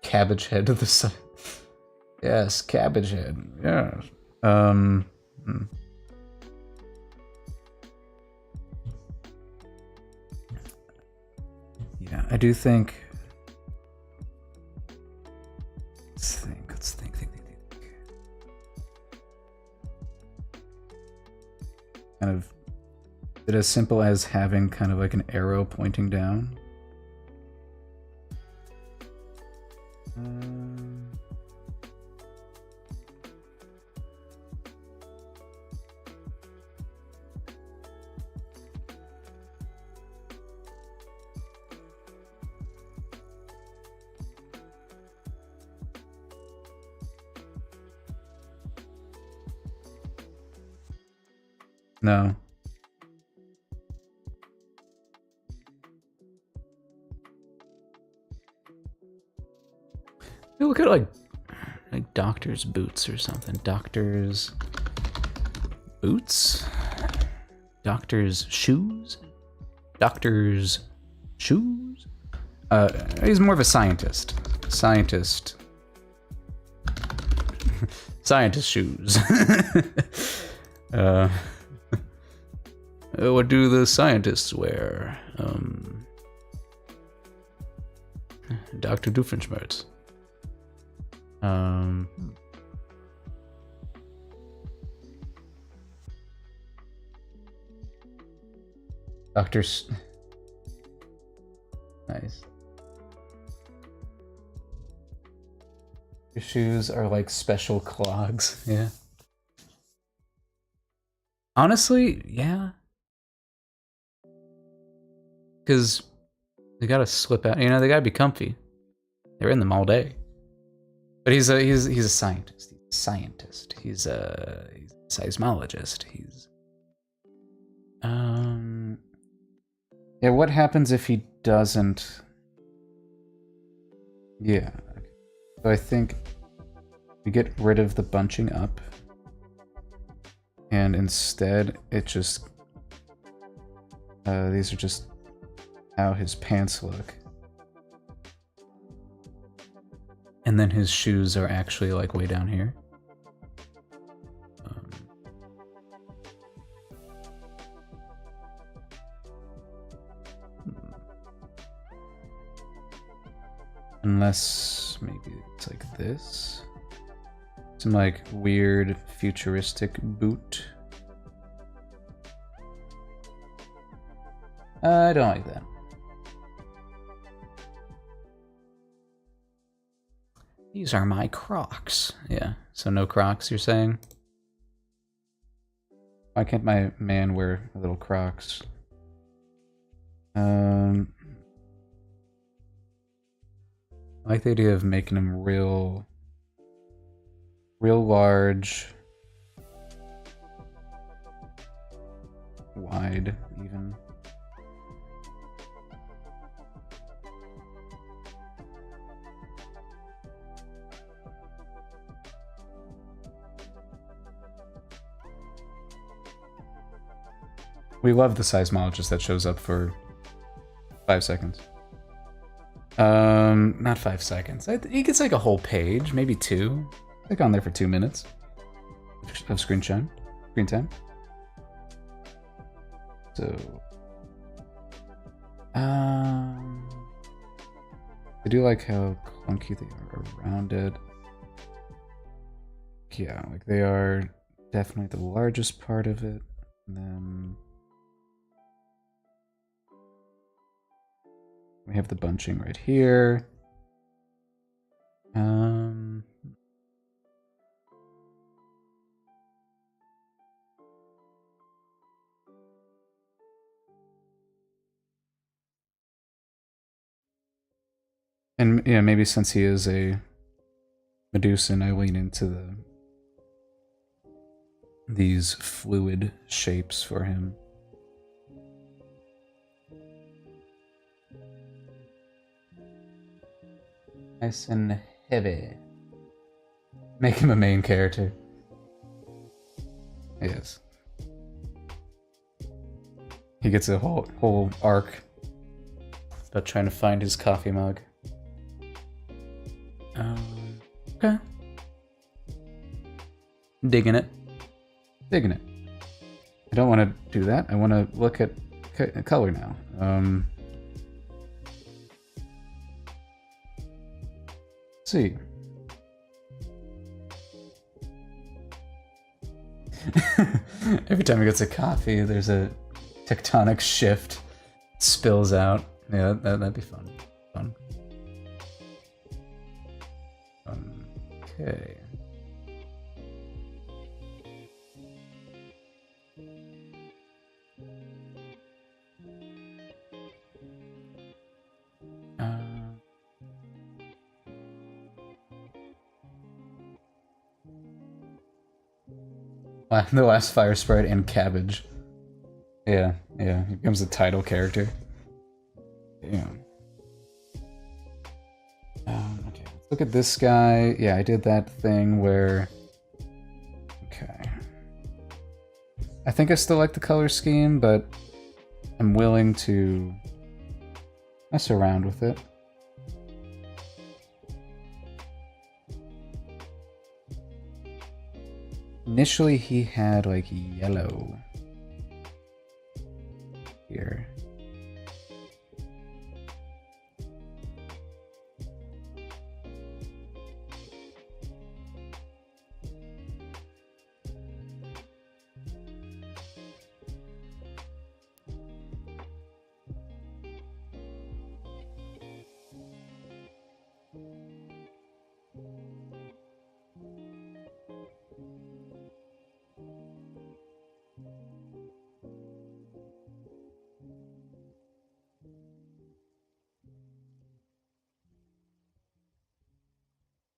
Cabbage head to the side. Yes, cabbage head. Yes. Yeah, I do think. Let's think. Kind of. Is it as simple as having kind of like an arrow pointing down? No. You look at like doctor's boots or something. Doctor's boots? Doctor's shoes? Doctor's shoes? He's more of a scientist. Scientist. Scientist shoes. What do the scientists wear? Dr. Doofenshmirtz. Doctors. Nice. Your shoes are like special clogs. Yeah. Honestly, yeah. Because they gotta slip out. You know, they gotta be comfy. They're in them all day. But he's a scientist. He's a scientist. He's a seismologist. He's Yeah, what happens if he doesn't? Yeah. So I think we get rid of the bunching up. And instead it just these are just how his pants look. And then his shoes are actually like way down here. Unless maybe it's like this. Some like weird futuristic boot. I don't like that. These are my Crocs. Yeah, so no Crocs, you're saying? Why can't my man wear little Crocs? I like the idea of making him real large, wide even. We love the seismologist that shows up for 5 seconds. Not 5 seconds. He gets like a whole page, maybe 2. Like on there for 2 minutes of screen time. So, I do like how clunky they are around it. Yeah, like they are definitely the largest part of it. And then we have the bunching right here. And yeah, maybe since he is a Medusan, I lean into these fluid shapes for him. Nice and heavy. Make him a main character. Yes. He gets a whole arc about trying to find his coffee mug. Okay. Digging it. Digging it. I don't want to do that. I want to look at color now. Let's see. Every time he gets a coffee, there's a tectonic shift. Spills out. Yeah, that'd be fun. Okay. The last fire sprite and cabbage. Yeah, he becomes the title character. Damn. Okay, let's look at this guy. Yeah, I did that thing where... Okay. I think I still like the color scheme, but I'm willing to mess around with it. Initially, he had like yellow here.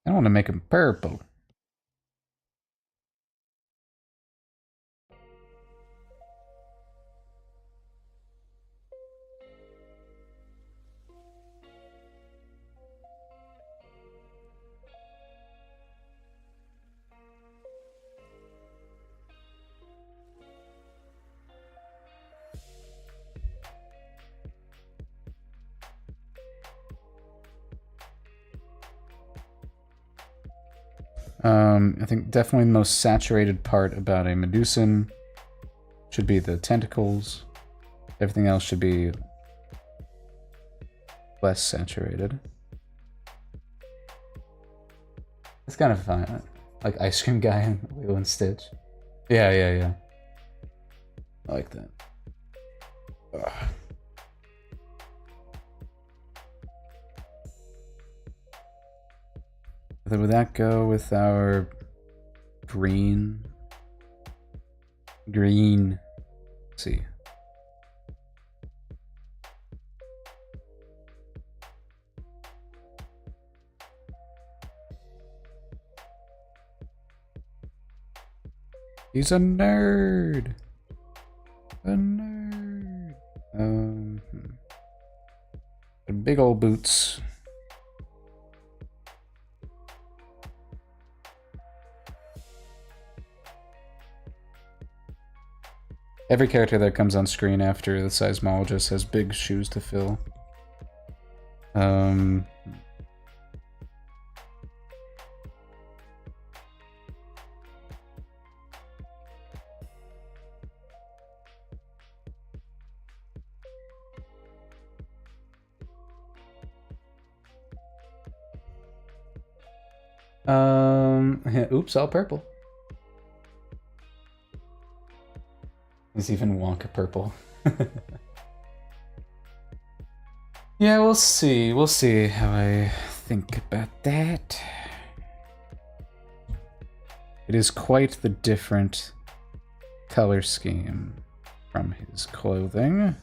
I want to make him purple. I think definitely the most saturated part about a Medusan should be the tentacles. Everything else should be less saturated. It's kind of fun. Like Ice Cream Guy and Lilo and Stitch. Yeah, yeah, yeah. I like that. Ugh. Would that go with our green? Green. Let's see. He's a nerd. A nerd. Big old boots. Every character that comes on screen after the seismologist has big shoes to fill. Oops, all purple. There's even Wonka purple. Yeah, we'll see. We'll see how I think about that. It is quite the different color scheme from his clothing.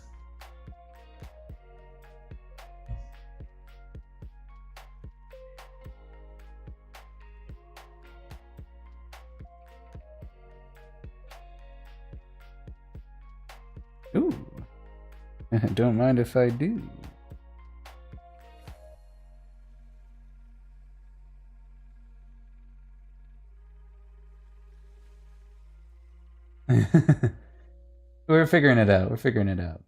Ooh. Don't mind if I do. We're figuring it out. We're figuring it out.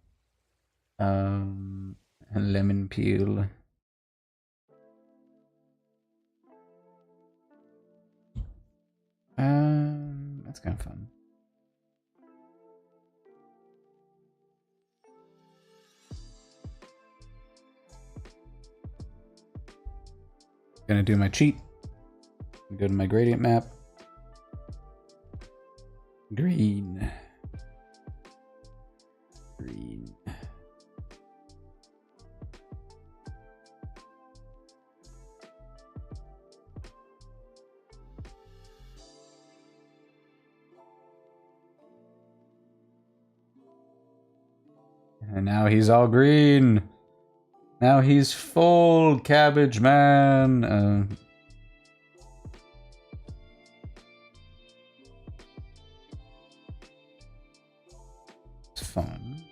Lemon peel. That's kind of fun. Gonna do my cheat. Go to my gradient map. Green. Green. And now he's all green. Now he's full cabbage man. It's fun.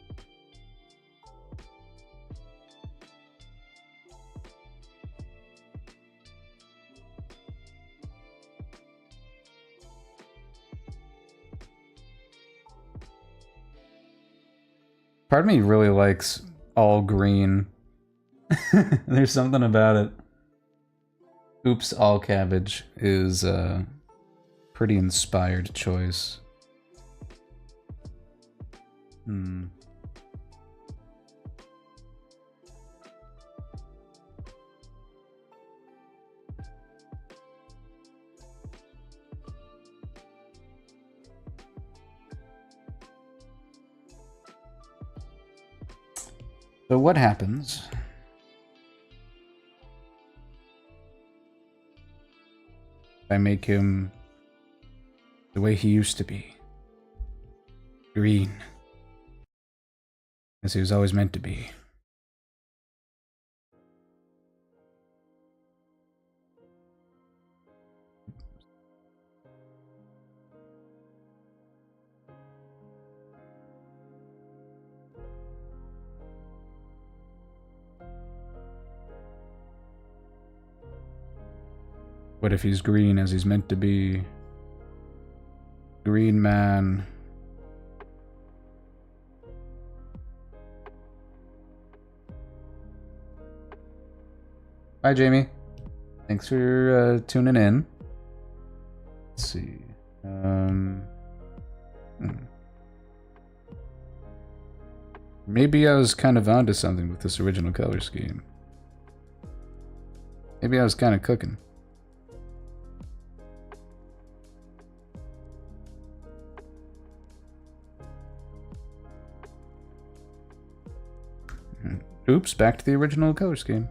Part of me really likes all green. There's something about it. Oops, all cabbage is pretty inspired choice. So what happens if I make him the way he used to be? Green. As he was always meant to be. What if he's green as he's meant to be? Green man. Hi, Jamie. Thanks for tuning in. Let's see. Maybe I was kind of onto something with this original color scheme. Maybe I was kind of cooking. Oops, back to the original color scheme.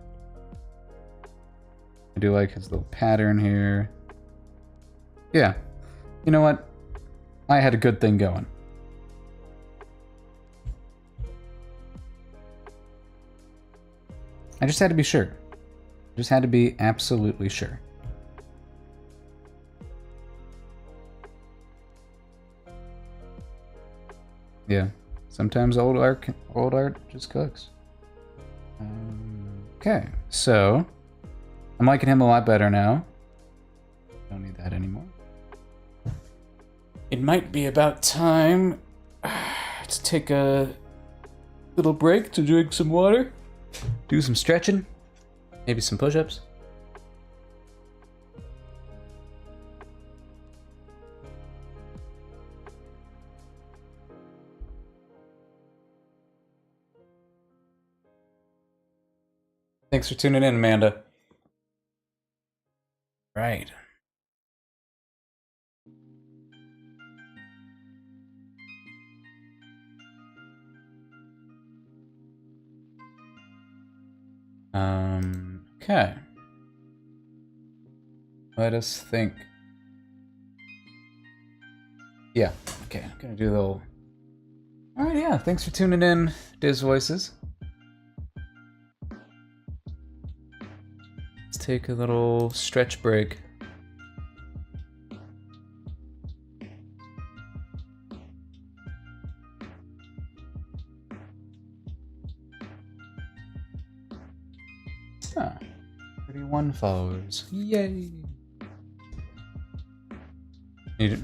I do like his little pattern here. Yeah. You know what? I had a good thing going. I just had to be sure. Just had to be absolutely sure. Yeah. Sometimes old art just cooks. Okay, so I'm liking him a lot better now. Don't need that anymore. It might be about time to take a little break to drink some water, do some stretching, maybe some push-ups. Thanks for tuning in, Amanda. Right. Okay. Let us think. Yeah, okay, I'm gonna do the little... Alright, yeah, thanks for tuning in, Diz Voices. Let's take a little stretch break. Ah, 31 followers. Yay!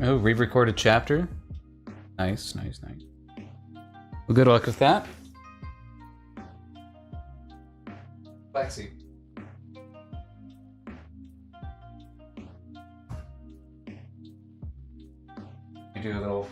Oh, re-recorded chapter? Nice, nice, nice. Well, good luck with that. Lexi. You do a little...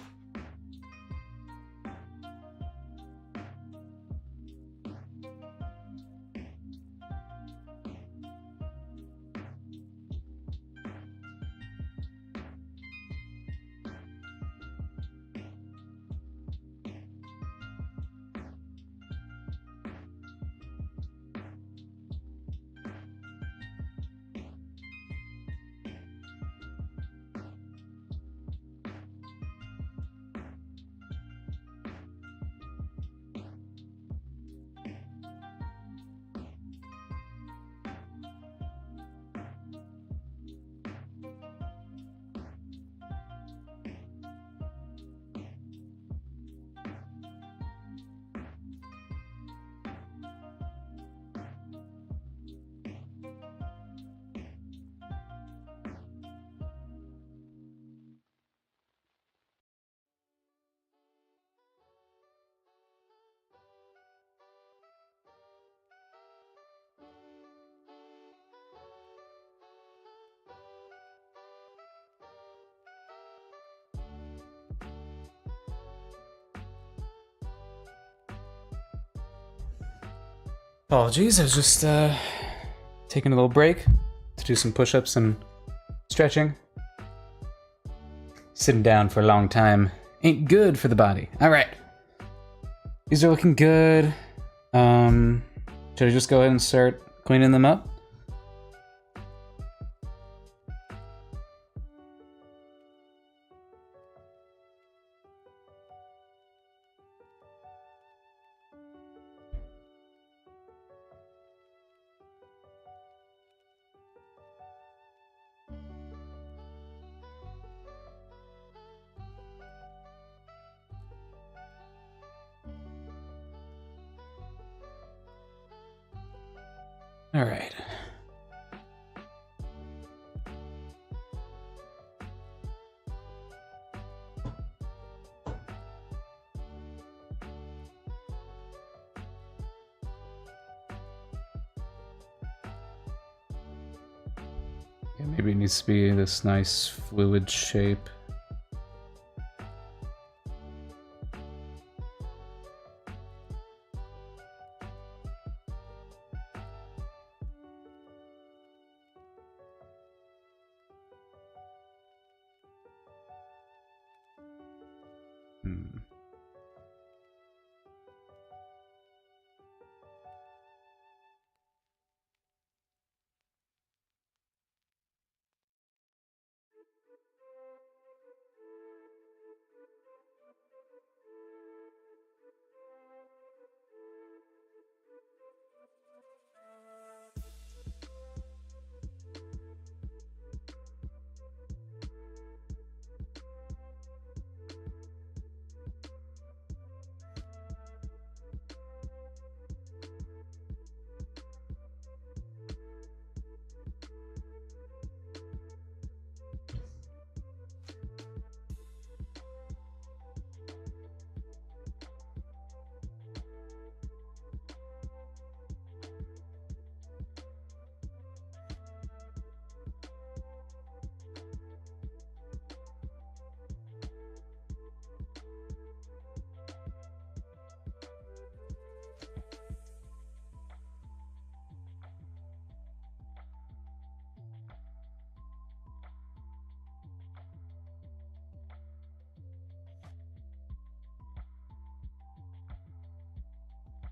Apologies, I was just taking a little break to do some push-ups and stretching. Sitting down for a long time ain't good for the body. All right, these are looking good. Should I just go ahead and start cleaning them up? All right. Yeah, maybe it needs to be this nice fluid shape.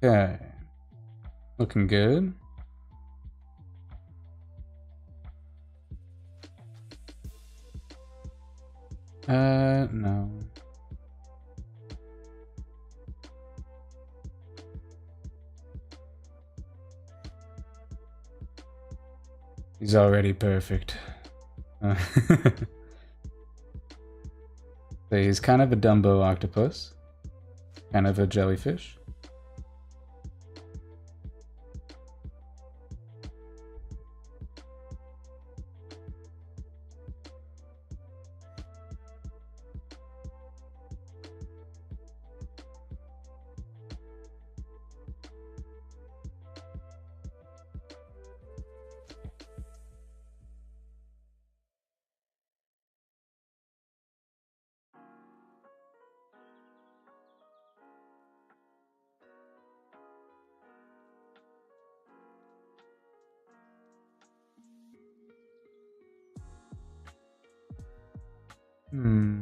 Okay. Looking good. No. He's already perfect. So he's kind of a Dumbo octopus. Kind of a jellyfish. Hmm.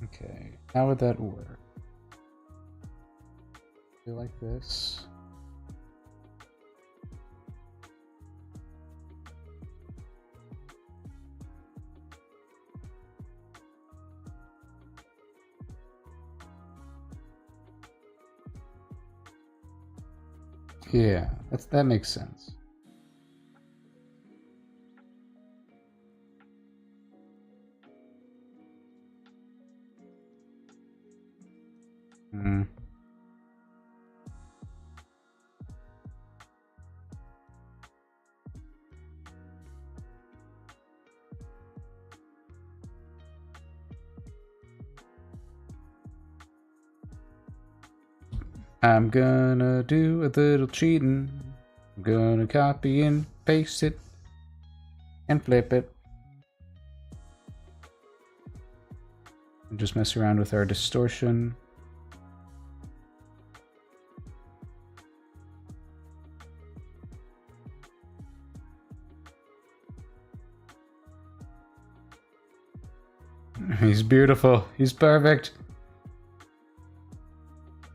Okay, how would that work? Do like this. Yeah, that makes sense. Hmm. I'm gonna do a little cheating. I'm gonna copy and paste it and flip it. And just mess around with our distortion. He's beautiful. He's perfect.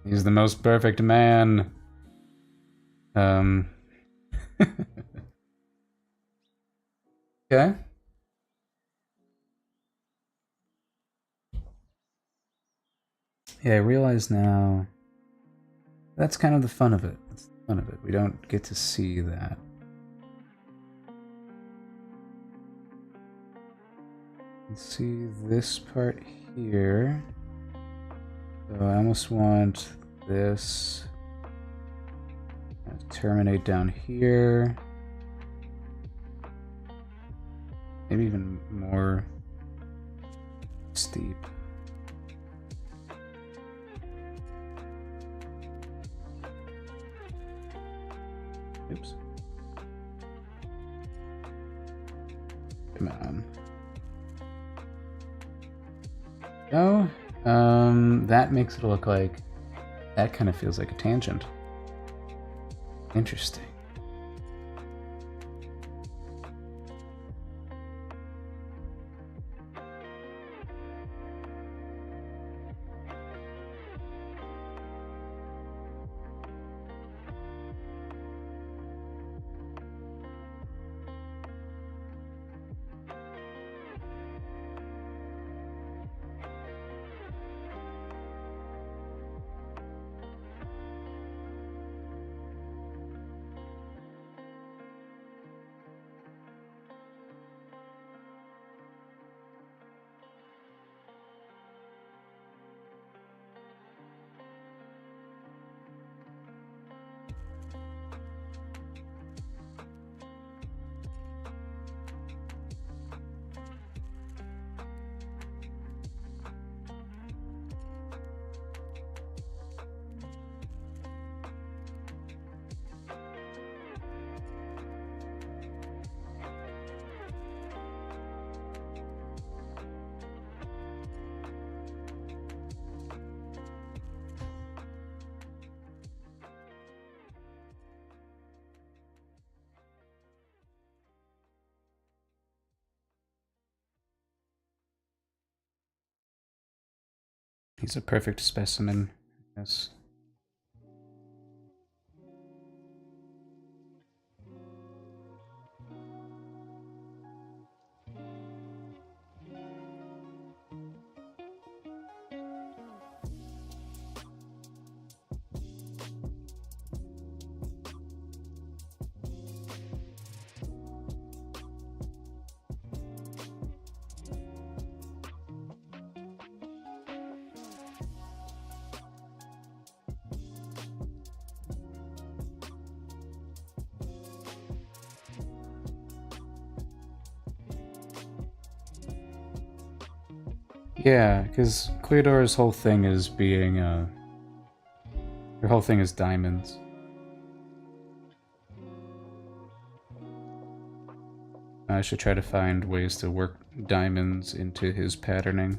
He's the most perfect man. Okay. Yeah, I realize now that's kind of the fun of it. That's the fun of it. We don't get to see that. Let's see this part here. So I almost want this to terminate down here. Maybe even more steep. Oops. Come on. No, that makes it look like that kind of feels like a tangent. Interesting. He's a perfect specimen, yes. Yeah, because Cleodora's whole thing is being, her whole thing is diamonds. I should try to find ways to work diamonds into his patterning.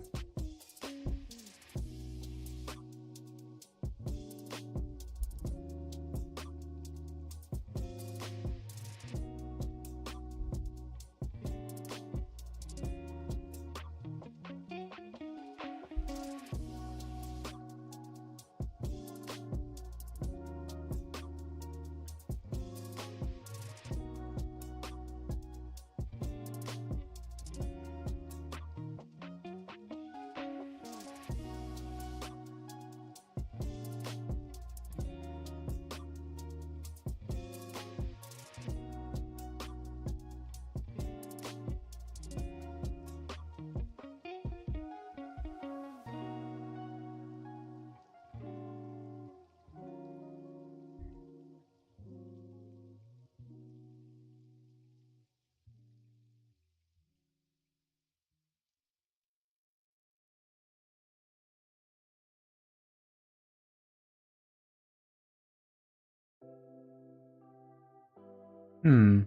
Hmm.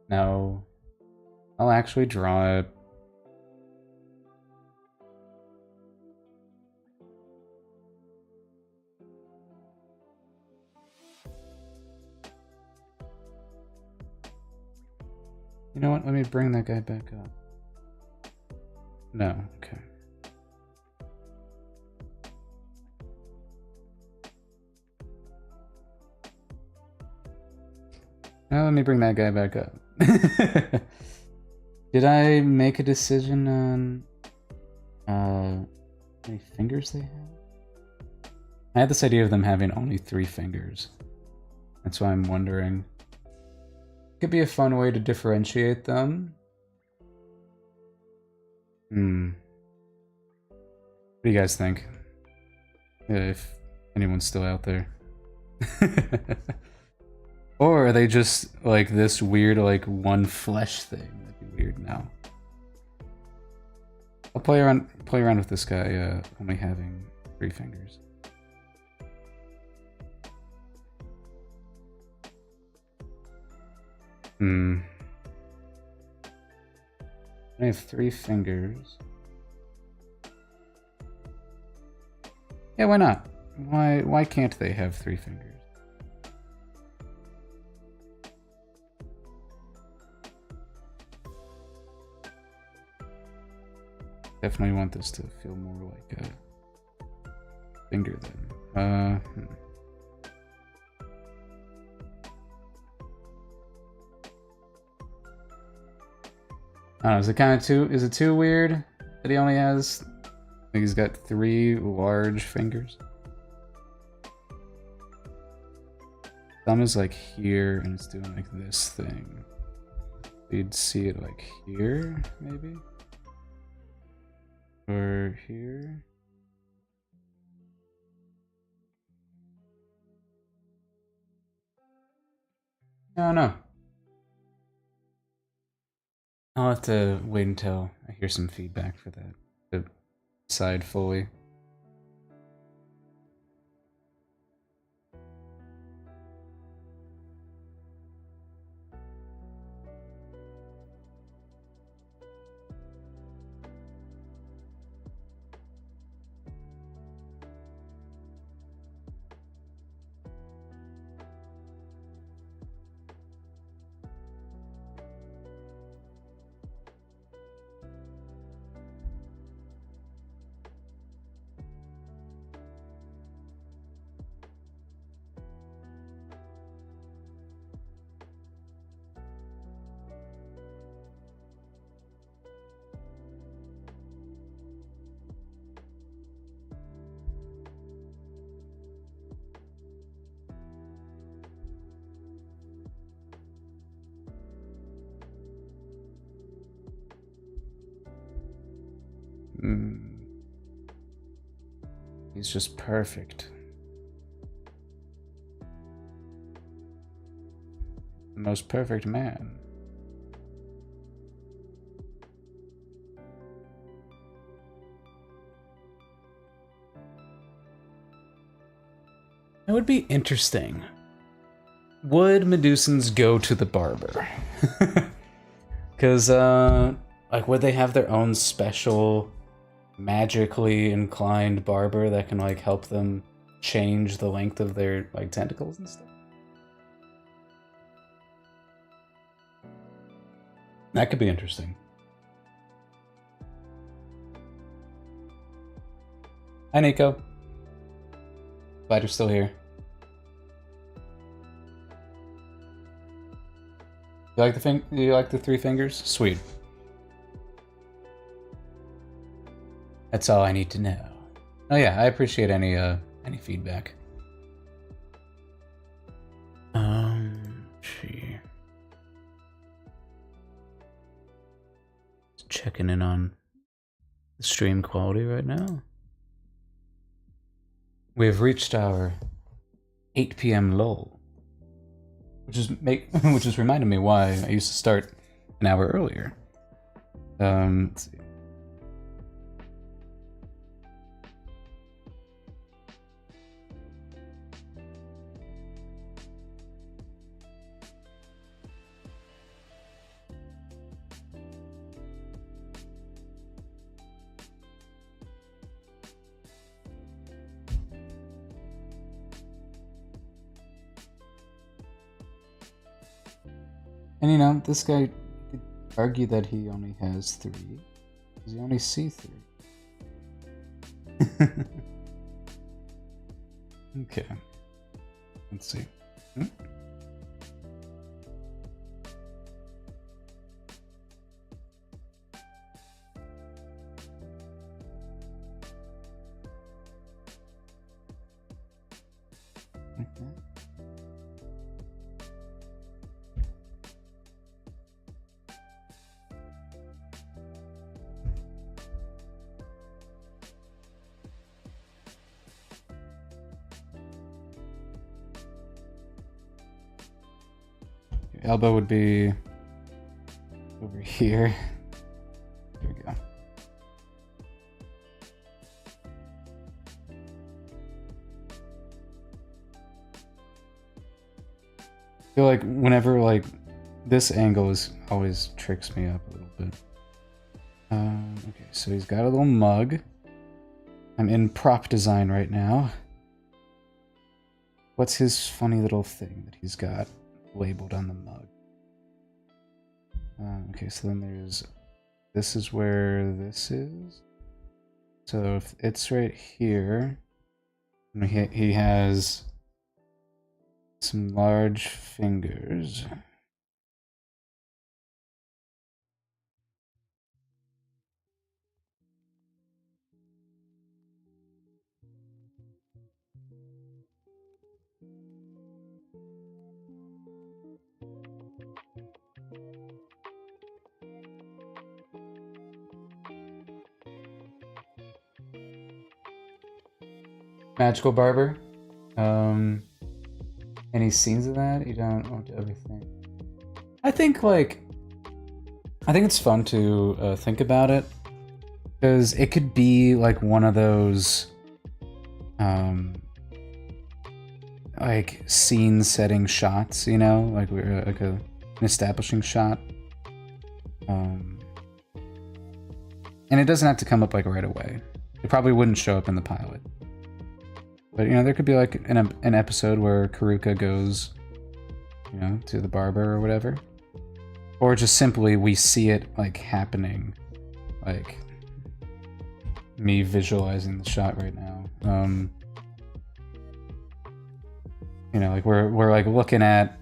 No. I'll actually draw it. You know what? Let me bring that guy back up. No, okay. Now let me bring that guy back up. Did I make a decision on how many fingers they have? I had this idea of them having only 3 fingers. That's why I'm wondering. Could be a fun way to differentiate them. What do you guys think? If anyone's still out there. Or are they just like this weird, like one flesh thing? That'd be weird now. I'll play around with this guy only having 3 fingers. I have 3 fingers. Yeah, why not? Why can't they have 3 fingers? Definitely want this to feel more like a finger then. I don't know, is it too weird that he only has, like he's got 3 large fingers? Thumb is like here and it's doing like this thing. You'd see it like here, maybe? Or here? I don't know. I'll have to wait until I hear some feedback for that to decide fully. He's just perfect. The most perfect man. That would be interesting. Would Medusans go to the barber? Because, like, would they have their own special, magically inclined barber that can, like, help them change the length of their, like, tentacles and stuff? That could be interesting. Hi, Nico. Glad you're still here. You like the 3 fingers? Sweet. That's all I need to know. Oh yeah, I appreciate any feedback. She checking in on the stream quality right now. We have reached our 8 p.m. lull, which is reminding me why I used to start an hour earlier. Let's see. And you know, this guy could argue that he only has 3. Because you only see 3. Okay. Let's see. Hmm? Okay. Elbow would be over here. There we go. I feel like whenever like this angle is always tricks me up a little bit. Okay, so he's got a little mug. I'm in prop design right now. What's his funny little thing that he's got labeled on the mug? Okay, so then there's... This is where this is. So if it's right here, and he has some large fingers. Magical Barber. Any scenes of that? You don't want everything. I think it's fun to think about it, because it could be like one of those like scene setting shots, you know, like we're like an establishing shot. And it doesn't have to come up like right away. It probably wouldn't show up in the pilot. But, you know, there could be like an episode where Karuka goes, you know, to the barber or whatever. Or just simply we see it like happening. Like me visualizing the shot right now. You know, like we're like looking at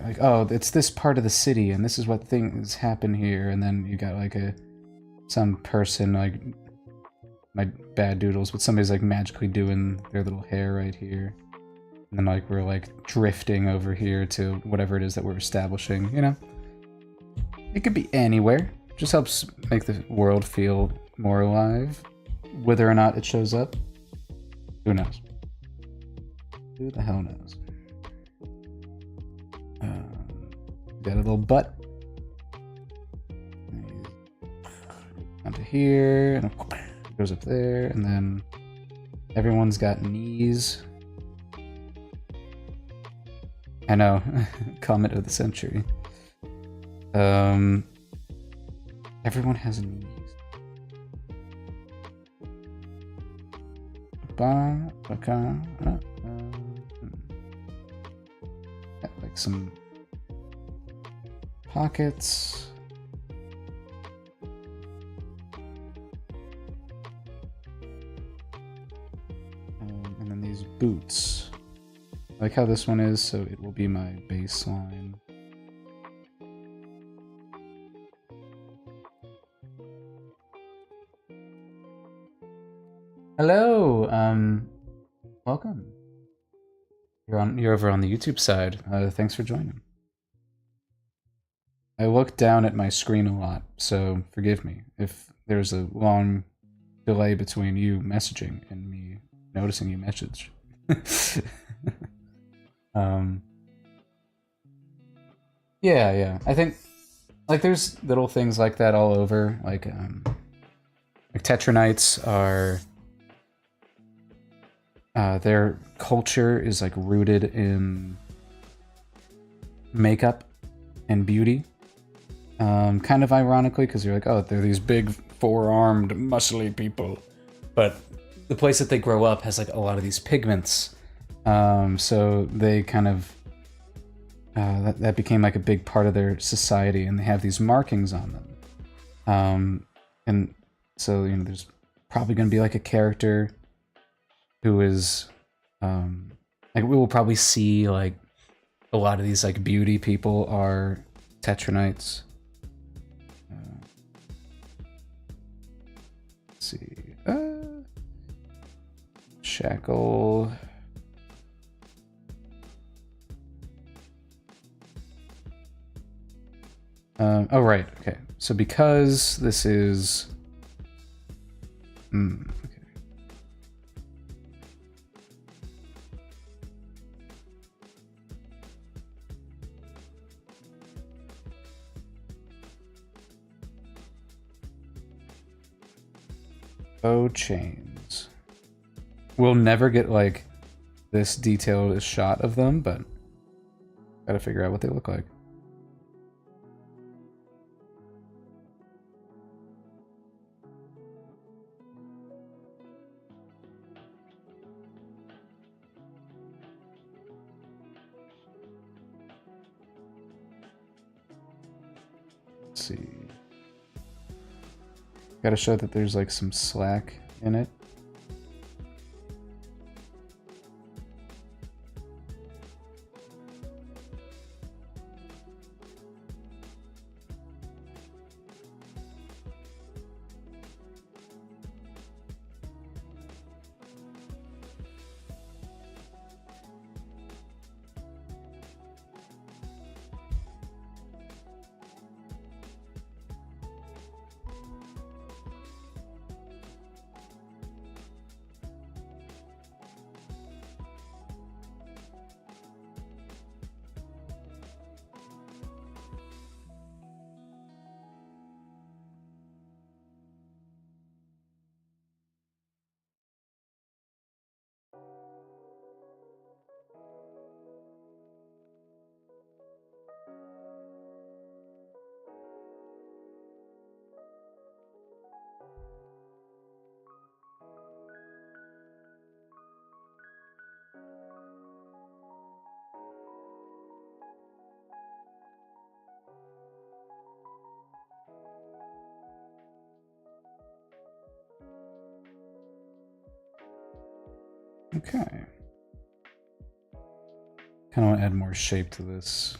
like, oh, it's this part of the city and this is what things happen here, and then you got like some person, like my bad doodles, but somebody's like magically doing their little hair right here. And then like we're like drifting over here to whatever it is that we're establishing, you know? It could be anywhere. Just helps make the world feel more alive. Whether or not it shows up, who knows? Who the hell knows? Got a little butt. Onto here, and goes up there, and then everyone's got knees. I know, comment of the century. Everyone has knees. Like some pockets. And then these boots. I like how this one is, so it will be my baseline. Hello, welcome. You're over on the YouTube side. Thanks for joining. I look down at my screen a lot, so forgive me if there's a long delay between you messaging and me noticing you message. Yeah. I think like there's little things like that all over. Like Tetranites are their culture is like rooted in makeup and beauty. Kind of ironically, because you're like, oh, they're these big four-armed, muscly people, but the place that they grow up has like a lot of these pigments. So they kind of that became like a big part of their society, and they have these markings on them. And so, you know, there's probably going to be like a character who is, like, we will probably see like a lot of these like beauty people are Tetranites. Let's see. Shackle. Oh, right. Okay. So because this is... okay. Bow chains. We'll never get, like, this detailed a shot of them, but gotta figure out what they look like. Let's see. Gotta show that there's like some slack in it. Okay. Kind of want to add more shape to this.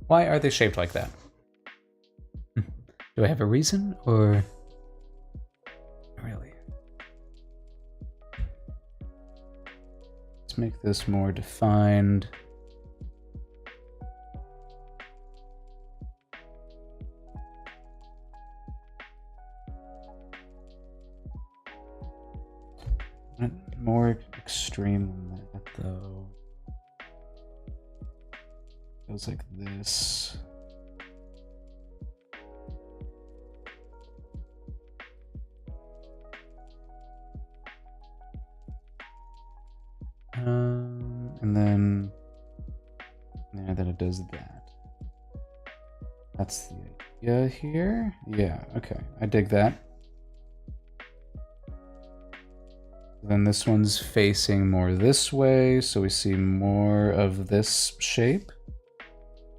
Why are they shaped like that? Do I have a reason, or... Really? Let's make this more defined. More extreme than that, though. Goes like this. And then, yeah, then it does that. That's the idea here. Yeah, okay, I dig that. Then this one's facing more this way, so we see more of this shape.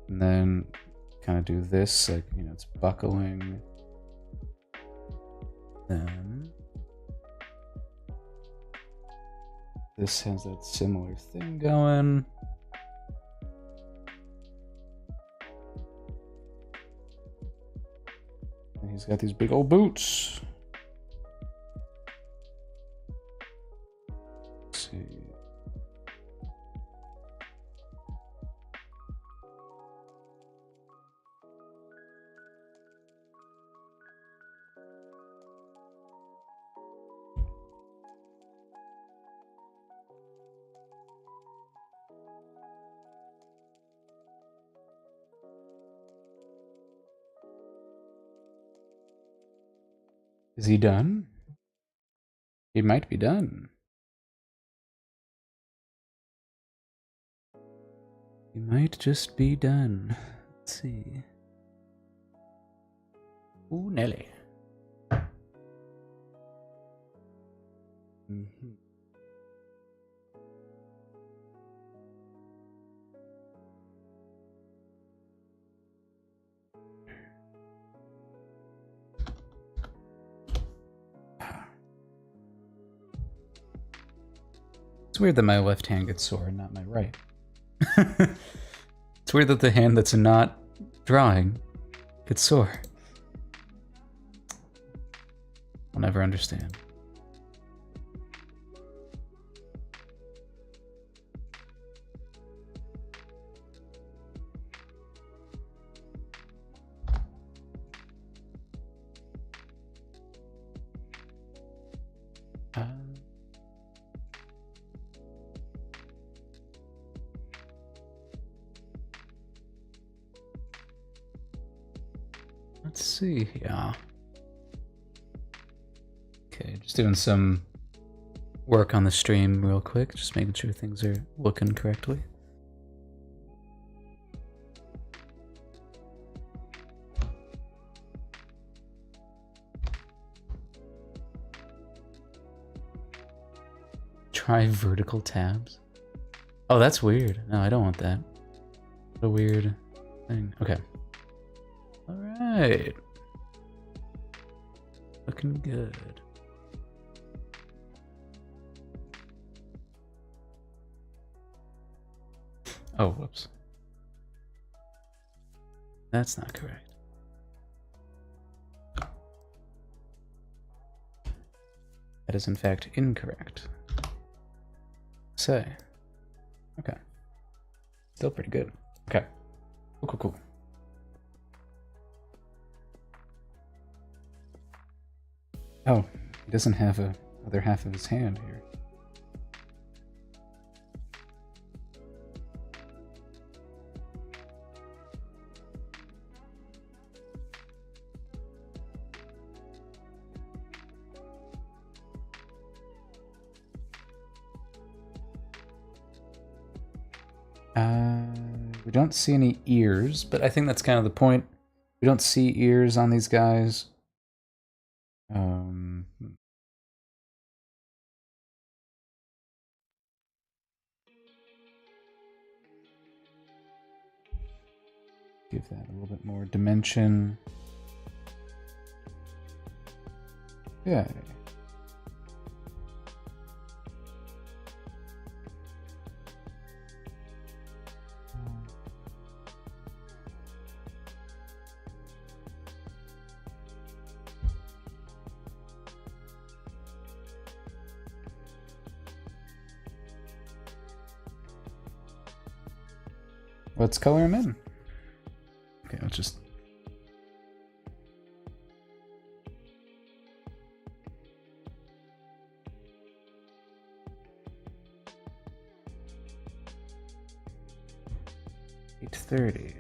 And then kind of do this, like, you know, it's buckling. Then this has that similar thing going. And he's got these big old boots. Let's see. Is he done? He might be done. He might just be done. Let's see. Ooh, Nelly. It's weird that my left hand gets sore and not my right. It's weird that the hand that's not drawing gets sore. I'll never understand. Let's see, yeah. Okay, just doing some work on the stream real quick, just making sure things are looking correctly. Try vertical tabs. Oh, that's weird. No, I don't want that. What a weird thing. Okay. Alright. Looking good. Oh, whoops. That's not correct. That is in fact incorrect. Say. Okay. Still pretty good. Okay. Cool, cool, cool. Oh, he doesn't have a other half of his hand here. We don't see any ears, but I think that's kind of the point. We don't see ears on these guys. Give that a little bit more dimension. Yeah. Let's color him in. Okay, let's just... $8.30.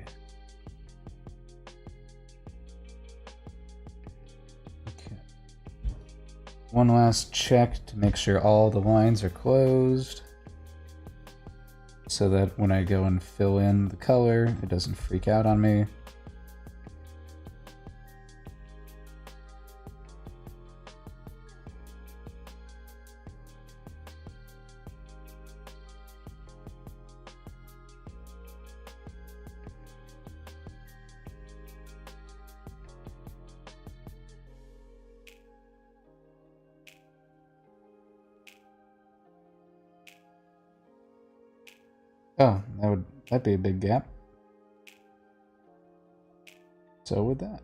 Okay. One last check to make sure all the lines are closed, so that when I go and fill in the color, it doesn't freak out on me. Oh, that'd be a big gap. So would that.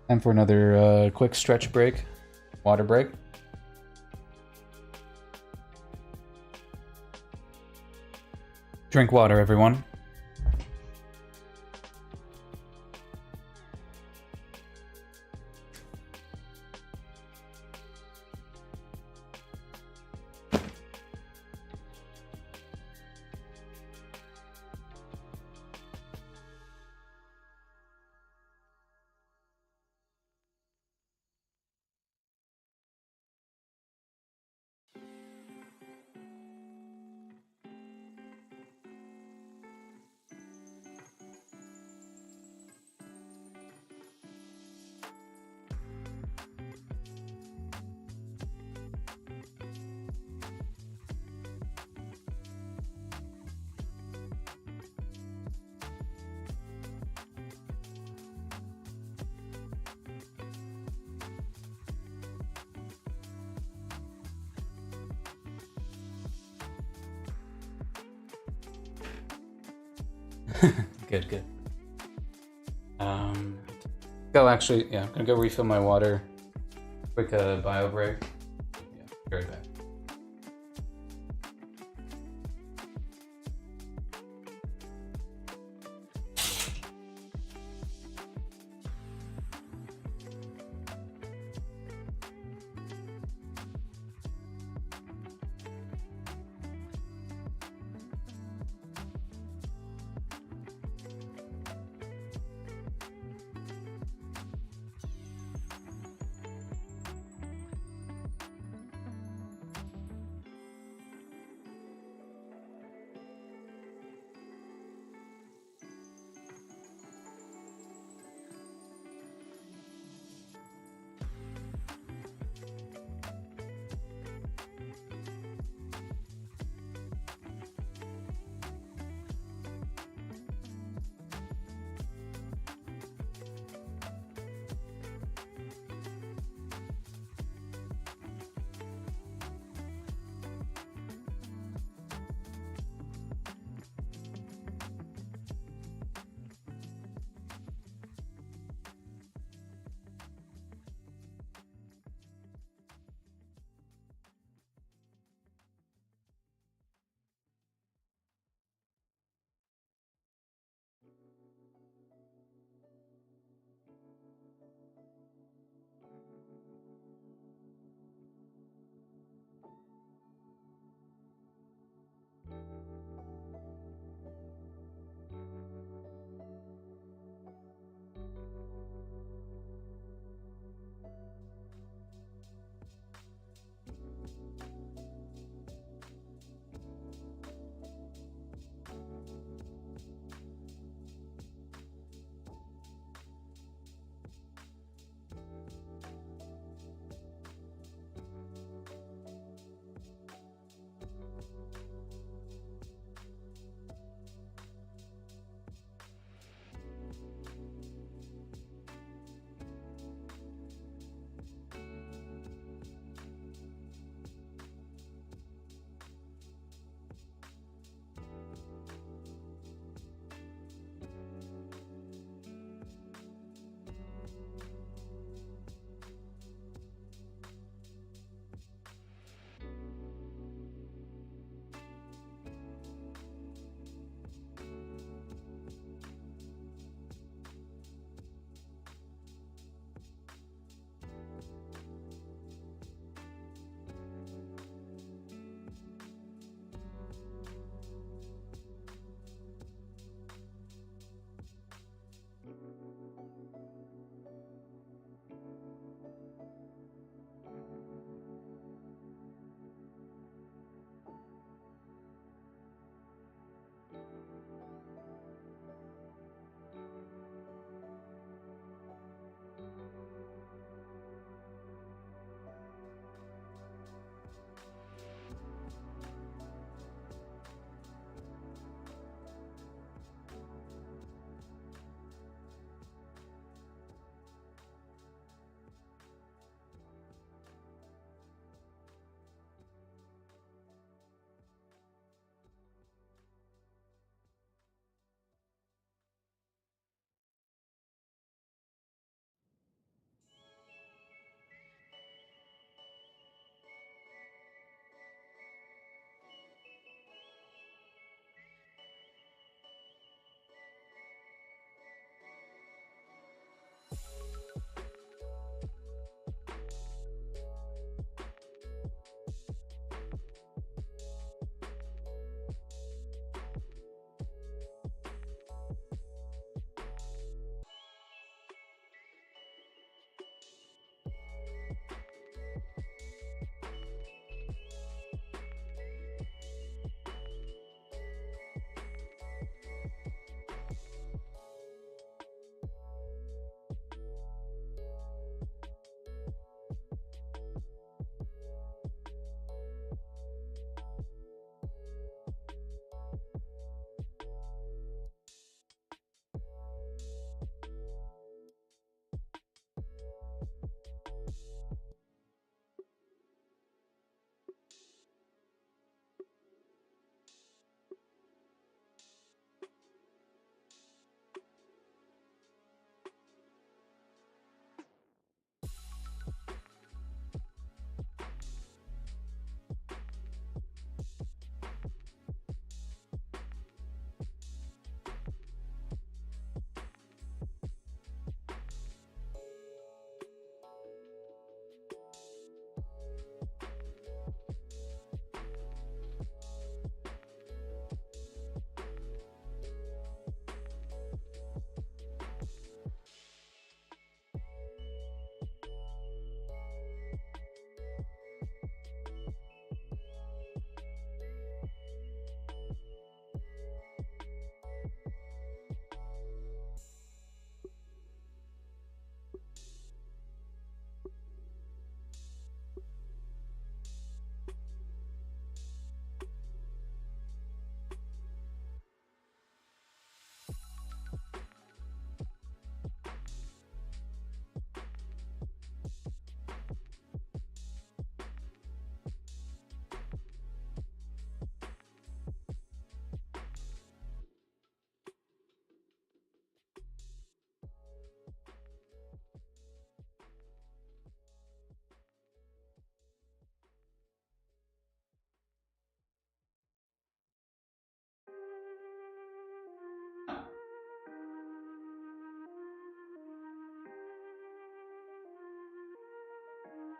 Time for another quick stretch break, water break. Drink water, everyone. Good, good. Go actually, yeah, I'm gonna go refill my water. Quick bio break. Yeah, be right back.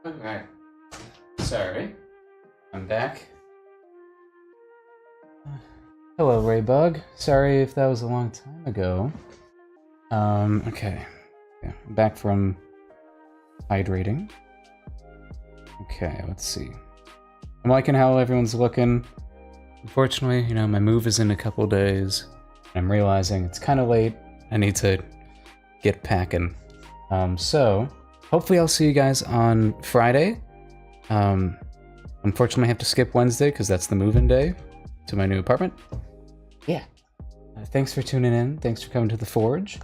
Alright. Sorry. I'm back. Hello, Raybug. Sorry if that was a long time ago. Okay. Yeah, I'm back from hydrating. Okay, let's see. I'm liking how everyone's looking. Unfortunately, you know, my move is in a couple days. I'm realizing it's kind of late. I need to get packing. So, hopefully I'll see you guys on Friday. Unfortunately, I have to skip Wednesday because that's the move-in day to my new apartment. Yeah. Thanks for tuning in. Thanks for coming to the Forge.